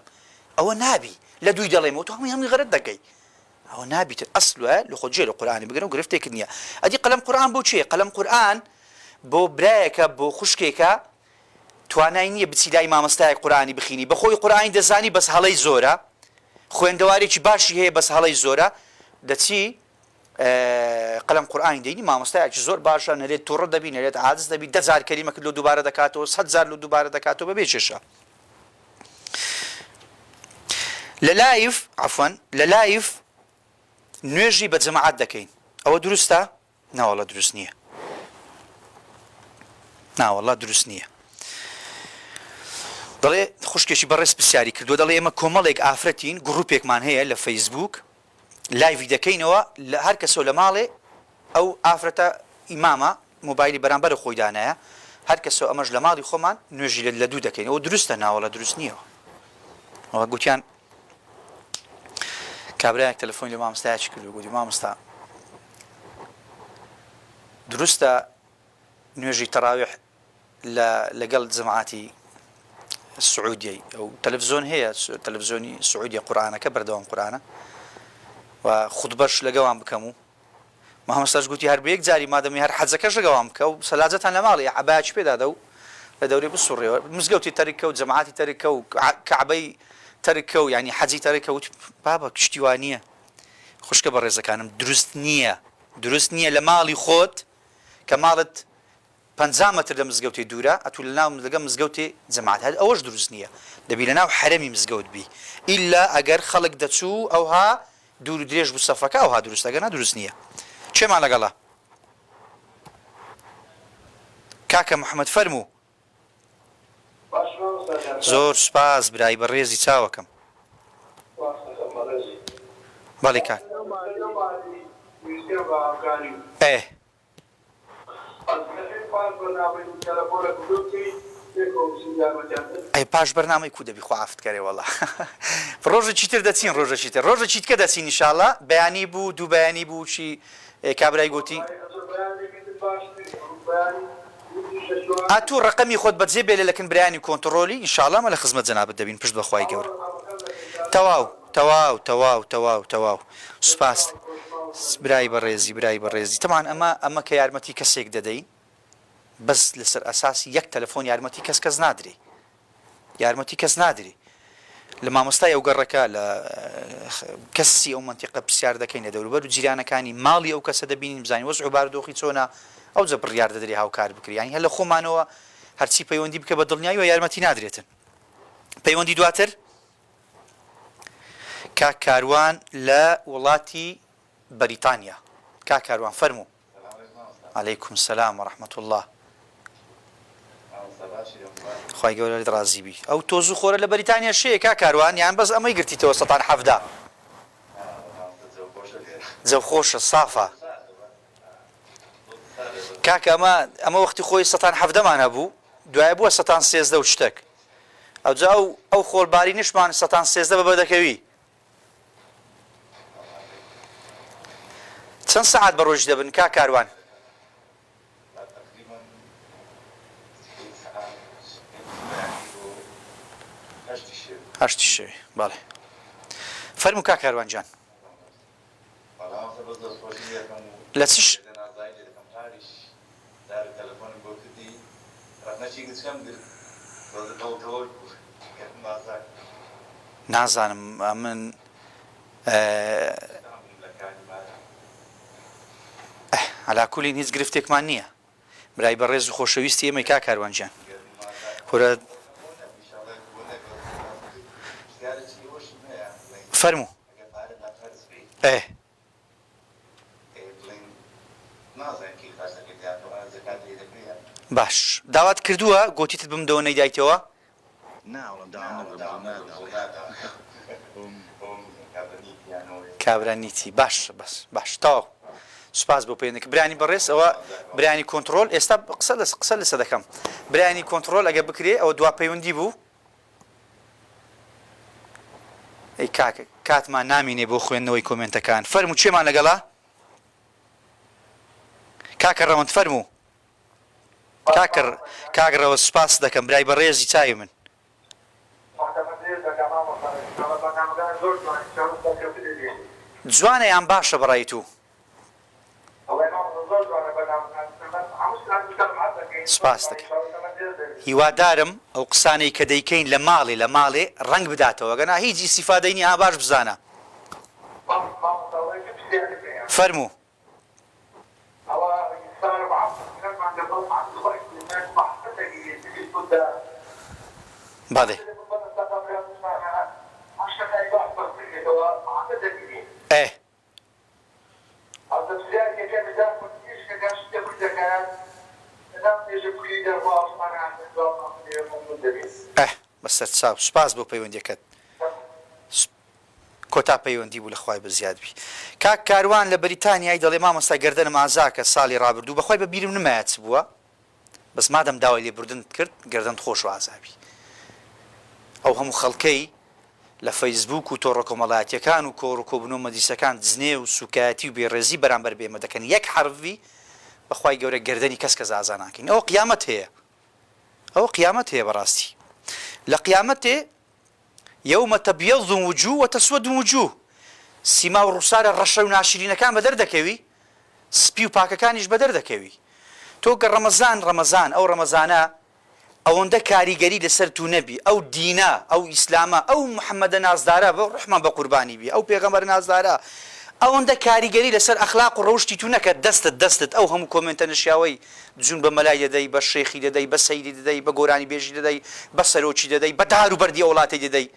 او نابي لا دوي دلي موتو هم غرد دكي ئەوە نابیتر ئەسلە لە خۆجێ لە قورآانی بگەن و گرفتێک نییە ئەدی قەلەم قورآن بۆ چێ قەلەم قورآن بۆ برایەکە بۆ خوشکێکە توانای نییە بچی لای مامۆستای قورآانی بخینی بە خۆی قورآانی دەزانی بەس هەڵەی زۆرە خوێندەوارێکی باشی هەیە بەس هەڵەی زۆرە دەچی قەلەم قورآانی دەینی مامۆستایەکی زۆر باشە نەرێت تووڕە دەبی نەرێت عاجز دەبی 10,000 کەلیمەکە لۆ دووبارە دەکاتەوە 100,000 لۆ دووبارە دەکاتەوە بەبێ کێشە لە لایف عەفوەن لە لایف نوێژی بە جەماعەت دەکەین ئەوە دروستە؟ ناوەڵە دروست نییە ناوەڵە دروست نییە دەڵێ خوشکێکی بەڕێز پرسیاری کردووە دەڵێ ئێمە کۆمەڵێک ئافرەتین گروپێکمان هەیە لە فەیسبوک لایڤی دەکەینەوە لە هەر کەسەوە لە ماڵێ ئەو ئافرەتە ئیمامە مۆبایلی بەرامبەر خۆی دانایە هەر کەسەوە ئەمەش لە ماڵی خۆمان نوێژی لە دوو دەکەین ئەوە دروستە ناوەڵە دروست نییەوە ئەوە گوتیان کابراایەک تەلەفۆنی لە مامۆستایەکی کردو گوتی مامۆستا دروستە نوێژی تەراویح لەگەڵ جەماعەتی سعودیەی ئەو تەلەڤیزۆن هەیە تەلەڤیزۆنی سعودیە قورئانەکە بەردەوام قورئانە و خوتبەش لەگەڵام بکەم و مامۆستاش گوتی هەر بە یەک جاری مادەمی هەر حەجەکەش لەگەڵام بکە و سەلاجەتان لە ماڵی عەبایەکی پێدادە و لە دەورێ بسوڕێەوە مزگەوتی تەرکە و جەماعەتی تەرکە و کەعبەی تەرکە و ینی حەجی تەرکە وت بابە کشتی وان نییە خوشکە بە ڕێزەکانم دروست نییە لە ماڵی خۆت کە ماڵت 50 مەتر لە مزگەوتی دوورە ئەتوو لە ناو لەگەڵ مزگەوتی جەماعەت هەر ئەوەش دروست نییە دەبی لە ناو حەرەمی مزگەوت بی ئیلا ئەگەر خەڵک دەچوو ئەوها دوور و درێژ بوو سەفەکە ئەوها دروست ئەگەر دروست نییە چێمان لەگەڵا کاکە محەممەد فەرموو زۆر سپاس برای بەڕێزی چاوەکەم بەڵێ کاک ئەی پاش بەرنامەی کو دەبی خوافت کەرێ وەڵا ڕۆژە چیتر دەچین ڕۆژە چیتکە دەچین ئینشاڵڵا بەیانی بوو دوو بەیانی بوو چی کابرای گوتی ئاتوو ڕقەمی خۆت بەجێ بێ لەکن برایانی کۆنتڕۆلی ئینشاڵڵا مە لە خزمەت جەنابەت دەبین پشت بەخوای گەورە تەواو سوپاس برای بەڕێزی تەمان ئەمە کە یارمەتی کەسێک دەدەین بەس لەسەر ئەساسی یەک تەلەفۆن یارمەتی کەس نادرێ یارمەتی کەس نادرێ لە مامۆستای ئەو گەڕەکە لە کەسی ئەو منتیقە پرسیار دەکەین لە دەوروبەر و جیرانەکانی ماڵی ئەو کەسە دەبینین بزانین وەزع و بارودۆخی چۆنە ئەو جە بڕیار دەدرێ هاوکار بکرێ ینی هەر لە خۆمانەوە هەرچی پەیوەندی بکە بە دڵنیایی و یارمەتی نادرێتن پەیوەندی دواتر کاک کاروان لە وڵاتی بەریتانیا کاک کاروان فەرموو عەلەیکوم سەلام وەڕەحمەت الله خوای گەورە لێت ڕازی بی ئەو تۆز و خۆرە لە بەریتانیا شەیە کاک کاروان یان بەس ئەمەی گرتیتەوە 170 جەو خۆشە سافە کاکە ئەمە وەختی خۆی 170 مانە بوو دوایە بووە 113 و شتێک ئەوجا ئەو خۆڵباری نیشمان 113 بەبە دەکەوی چەند سەعات بە ڕۆژ دەبن کاک کاروان هەشتی شەوی باڵێ فەرموو کاک کاروان جان لە چش نازانم من عەلاکوڵین هیچ گرفتێکمان نییە برای بەڕێز و خۆشەویستی ئێمەی کاک کاروان جان خۆرە فەرموو باش داوات کردووە گۆتیتت بمدەوە نەیدایتەوە کابرانیتی باش تاو سوپاس بۆ پێێنێک برانی بەڕێز ئەوە برانی کۆنتترۆل ئێستا قسە لەسە دەکەم برانی کۆنتترۆل ئەگە بکرێ ئەوە دوا پەیوەندی بوو ئەی کاکە کاتمان نامینێ بۆ خوێندنەوەی کۆمنتەکان فەرموو چێمان لەگەڵا کاکە ڕەوەند فەرموو کاکڕەوە سوپاس دەکەم برای بەڕێزی چاوی من جوانە یان باشە بەڕای تو سپاس دەکەم هیوادارم ئەو قسانەی کە دەیکەین لە ماڵێ ڕنگ بداتەوە گەنا هیچ ئیسیفادەی نییە باش بزانە فەرموو بەڵێ ئێ بەسەر چاو سپاس بۆ پەیوەندیەکەت کۆتا پەیوەندی بوو لە خوای بزیادبی کاک کاروان لە بەریتانیای دەڵێ مامۆستا گەردەنم ئازاکە ساڵی ڕابردوو بەخوای بە بیرم نمایە چ بووە بەس مادەم داوای لێبوردن کرد گەردەن خۆش و ئازابی ئەو هەموو خەڵکەی لە فەیسبوک و تۆڕە کۆمەڵایەتیەکان و کۆڕ و کۆبنەوە مەدیسەکان دزنێ و سوکایەتی و بێڕێزی بەرامبەر بێمە دەکەن یەک حرفی بەخوای گەورە گەردەنی کەس ئازا ناکەین ئەوە قیامەت هەیە ئەوە قیامەت هەیە بەڕاستی لە قیامەتێ یومە تەبیەض وجوه وتەسوەد وجوه سیما و ڕووسارە ڕەشە و ناشرینەکان بەدەر دەکەوی سپی و پاکەکانیش بەدەر دەکەوی تۆ گە ڕەمەزان ئەو ڕەمەزانە ئەوەندە کاریگەری لەسەر تو نەبی ئەو دینە ئەو ئیسلامە ئەو محەممەدە نازدارە بە ڕحمان بە قوربانی بی ئەو پێغەمبەر نازدارە ئەوەندە کاریگەری لەسەر ئەخلاق و ڕەوشتی تو نەکە دەستت ئەو هەموو کۆمنتە نشیاوی جون بە مەلای دەدەی بە شێخی دەدەی بە سەیری دەدەی بە گۆرانی بێژی دەدەی بە سەرۆکی دەدەی بە دار و بەردی وڵاتی دەدەی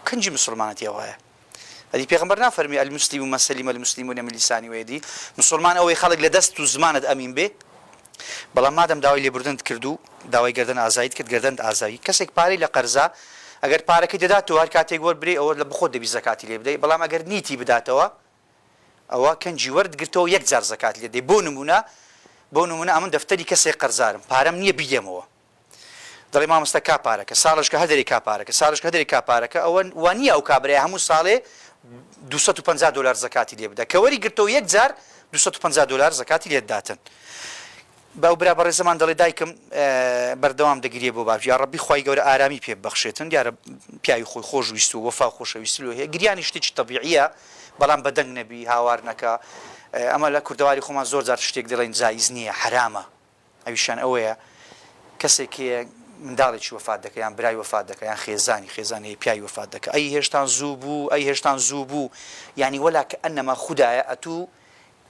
کنجی مسلمانەتی ئەوەیە ئەدی پێغەمبەر نافەرمی المسلم من سلم المسلمون من لسانی ويدی مسلمان ئەوەی خەڵک لە دەست و زمانت ئەمین بێ بەڵام مادەم داوای لێبوردنت کردو داوای گەردەن ئازاییت کرد گەردەن ئازایی کەسێک پارەی لە قەرزا ئەگەر پارەکەی دەداتەوە هەر کاتێک وەربرێ ئەوە لە بخۆت دەبی زەکاتی لێ بدەیت بەڵام ئەگەر نیتی بداتەوە ئەوە کەنجی وەردگرتەوە یەک جار زەکات لێ دەی بۆ نمونە ئەمن دەفتەری کەسێک قەرزارم پارەم نییە بیدێمەوە دەڵێ مامۆستا کا پارەکە ساڵشکە هەدەری کا پارەکە ساڵشکە هەدەری کا پارەکە ئەوە وانە ئەو کابرای هەموو ساڵێ $250 زەکاتی لێ بدە کە وەری گرتەوە یەک جار $250 زەکاتی لێ داتن باو برا بەڕێزەمان دەڵێ دایکم بەردەوام دەگیرێ بۆ باوکی یا ڕەبی خوای گەورە ئارامی پێ ببەخشێتن دیارە پیاوی خۆی خۆشویست و وەفا خۆشەویستی لێ هەیە گریانی شتێکی تەبیعیە بەڵام بەدەنگ نەبی هاوار نەکە ئەمە لە کوردەواری خۆمان زۆر جار شتێک دەڵێن جایز نییە حرامە ئەویشان ئەوەیە کەسێک منداڵێکی وەفات دەکە یان برای وەفات دەکە یان خێزانی پیاوی وەفات دەکە ئەی هێشتان زوو بوو یعنی وەلا کە ئەنەما خودایە ئەتوو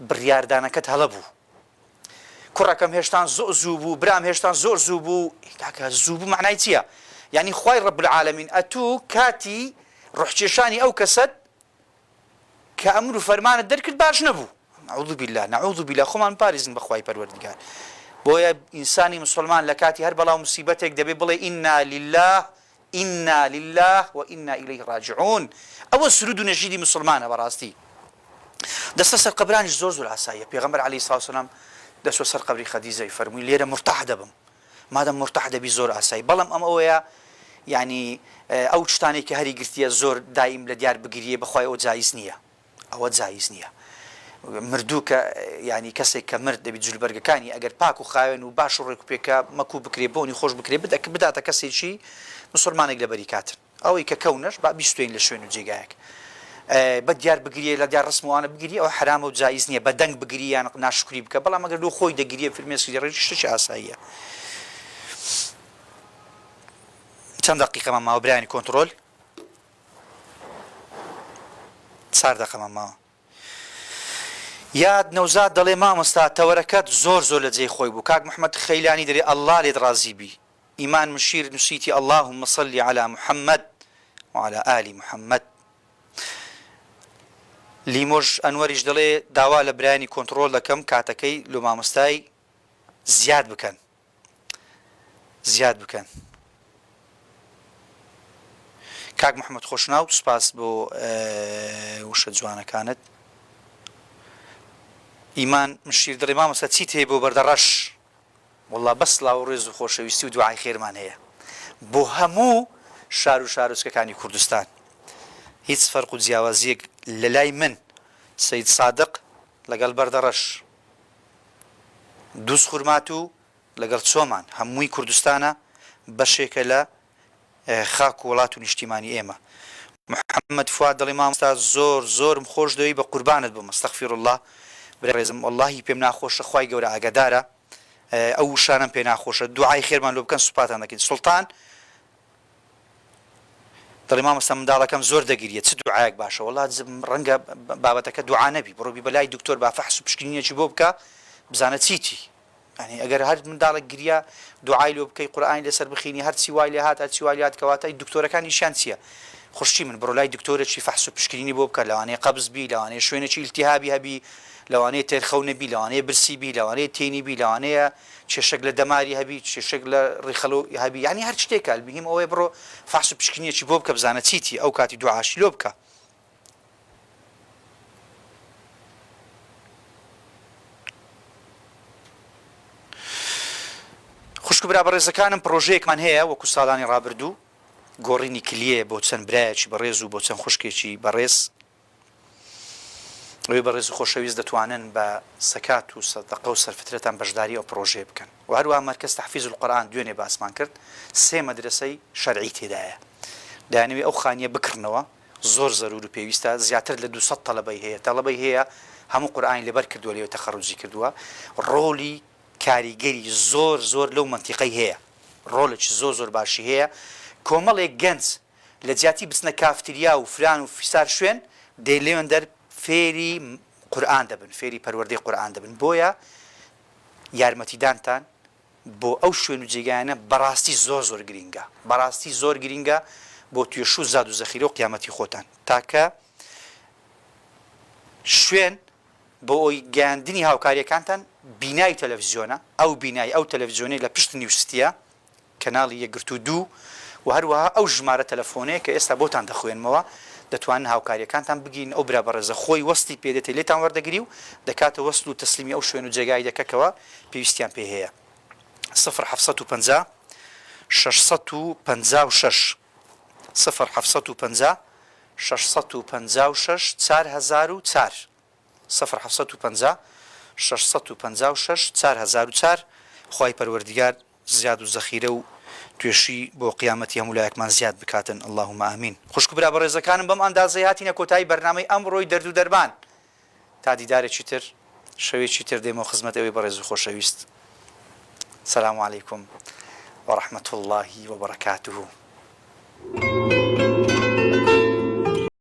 بڕیاردانەکەت هەڵە بوو کوڕەکەم هێشتان زوو بوو برام هێشتان زۆر زوو بوو کاکە زوو بوو معنای چییە یعنی خوای ڕەب العالەمین ئەتوو کاتی ڕوحکێشانی ئەو کەسەت کە ئەمر و فەرمانت دەرکرد باش نەبوو نعوذ بالله خۆمان پارێزن بەخوای پەروەردگار بۆیە ئینسانی مسلمان لە کاتی هەر بەڵاو موسیبەتێک دەبێ بڵێ ئینا لله وئینا ئیلەیه ڕاجعون ئەوە سرود و نەشیدی مسلمانە بەڕاستی دەستە سەر قەبرانیش زۆر ئاساییە پێغەمبەر عەلەیهی سڵاو وسەلام دەستۆ سەر قەبری خەدیجەی فەرمووی لێرە مرتاح دەبم مادەم مرتاح دەبی زۆر ئاسایی بەڵام ئەوەیە یعنی ئەو شتانێک کە هەری گرتیە زۆر دایم لە دیار بگریە بەخوای ئەوە جایز نییە ئەوە جایز نییە مردوو کە ینی کەسێک کە مرد دەبی جولبەرگەکانی ئەگەر پاک و خاوێن و باش و ڕێک پێکە مەکوو بکرێ بۆنی خۆش بکرێ بداتە کەسێکی مسلمانێک لە بەری کاتن ئەوەی کە کەونەش با بیستوین لە شوێن و جێگایەک بە دیار بگریە لە دیار ڕسموانە بگیری ئەو حرامە و جایز نییە بە دەنگ بگیری یان ناشکری بکە بەڵام ئەگەر لۆ خۆی دەگیریە فرمێسکی ڕێژی شتێکی ئاساییە چەند دەقیقەمان ماوە برایانی کۆنتڕۆل 4 دەقەمان ماوە یاد نەوزاد دەڵێ مامۆستا تەوەرەکەت زۆر لە جێی خۆی بوو کاک محەممەد خەیلانی دەرێ ئەڵڵا لێت ڕازی بی ئیمان مشیر نووسیتی اللهم صل على محمد وعلى آل محمد لیمۆژ ئەنوەریش دەڵێ داوا لە برایانی کۆنتڕۆل دەکەم کاتەکەی لە مامۆستای زیاد بکەن کاک محەممەد خۆشناو سوپاس بۆ وشە جوانەکانت ئیمان مشیر دەڵێ مامۆستا چیت هەیە بۆ بەردەڕەش وەڵڵا بەس لاو و ڕێز و خۆشەویستی و دوعای خێرمان هەیە بۆ هەموو شار و شارۆچکەکانی کوردستان هیچ فەرق و جیاوازیەک لە لای من سەید سادق لەگەڵ بەردەڕەش دووس خورمات و لەگەڵ چۆمان هەمووی کوردستانە بەشێکە لە خاک و وڵات و نیشتیمانی ئێمە محەممەد فواد دەڵی مامۆستا زۆرم خۆش دەوی بە قوربانت بووم ئەستەغفیر الله برێزم واللهی پێم ناخۆشە خوای گەورە ئاگادارە ئەو شانم پێ ناخۆشە دوعای خێرمان لۆ بکەن سوپاتان دەکەین سوڵتان دەڵی مامۆستا منداڵەکەم زۆر دەگیرێت چ دوعایەک باشە وڵات ڕەنگە بابەتەکە دوعا نەبی بڕۆبی بەلای دکتۆر با فەحس و پشکنینێکی بۆ بکە بزانە چیتی يعني ئەگەر هەر منداڵێک گریا دوعای لۆ بکەی قورئانی لەسەر بخینی هەرچی وای لێ هات هەرچی وای لێ هات کەواتای دکتۆرەکانی شان چییە خوشتی من بڕۆ لای دکتۆرێکی فەحس و پشکنینی بۆ بکە لەوانەیە قەبز بی لەوانەیە شوێنێکی ئیلتیهابی هەبی لەوانەیە تێرخەو نەبی لەوانەیە برسی بی لەوانەیە تێنی بی لەوانەیە کێشێک لە دەماری هەبی کێشێک لە ڕیخەلۆ هەبی یعنی هەر شتێکە المهم ئەوەیە بڕۆ فەحس و پشکنینێکی بۆ بکە بزانە چیتی ئەو کاتی دوعاشی لۆ بکە خوشک برا بەڕێزەکانم پرۆژەیەکمان هەیە وەکو ساڵانی ڕابردوو گۆڕینی کلیە بۆ چەند برایەکی بەڕێز و بۆ چەند خوشکێکی بەڕێز ئەوەی بەڕێز و خۆشەویست دەتوانن بە سەکات و سەدەقە و سەرفترەتان بەشداری ئەو پرۆژەیە بکەن و هەروە مەرکەز تەحفیز القورئان دوێنێ باسمان کرد 3 مەدرسەی شەرعی تێدایە دایانەوێ ئەو خانیە بکڕنەوە زۆر زەرور و پێویستە زیاتر لە 200 تەڵەبەی هەیە تەڵەبەی هەیە هەموو قورئانی لەبەر کردووە لێوە تەخەڕوجی کردووە ڕۆلی کاریگەری زۆر لەو منتیقەی هەیە ڕۆڵێکی زۆر باشی هەیە کۆمەڵێک گەنج لە جیاتی بچنە کافتریا و فران و فیسار شوێن دەیلێوێن دەر فێری قورئان دەبن فێری پەروەردەی قورئان دەبن بۆیە یارمەتیدانتان بۆ ئەو شوێن و جێگایانە بەڕاستی زۆر گرینگە بەڕاستی زۆر گرینگە بۆ توێشوو زاد و زەخیرە و قیامەتی خۆتان تاکە شوێن بۆ ئەوی گەیاندنی هاوکاریەکانتان بینای تەلەڤیزیۆنە ئەو بینای ئەو تەلەڤیزیۆنەی لە پشت نیوستیە کەناڵی 1 و هەروەها ئەو ژمارە تەلەفۆنەیە کە ئێستا بۆتان دەخوێنمەوە دەتوانن هاوکاریەکانتان بگین ئەو برا بەڕێزە خۆی وەستی پێدێتێ لێتان وەردەگری و دەکاتە وەسل و تەسلیمی ئەو شوێن و جێگای دەکەکەوە پێویستیان پێ هەیە 0750 656 0750 656 4004 0750 656 4004 خوای پەروەردیگار زیاد و زەخیرە و توێشی بۆ قیامەتی هەموو لایەکمان زیاد بکاتن اللهم ئامین خوشک برا بەڕێزەکانم بەم ئەندازەی هاتینە کۆتایی بەرنامەی ئەمڕۆی دەرد و دەرمان تا دیدارێکی تر شەوێکی تر دێمەوە خزمەت ئەوەی بەڕێز و خۆشەویست سلام علیکم ورحمة الله وبركاته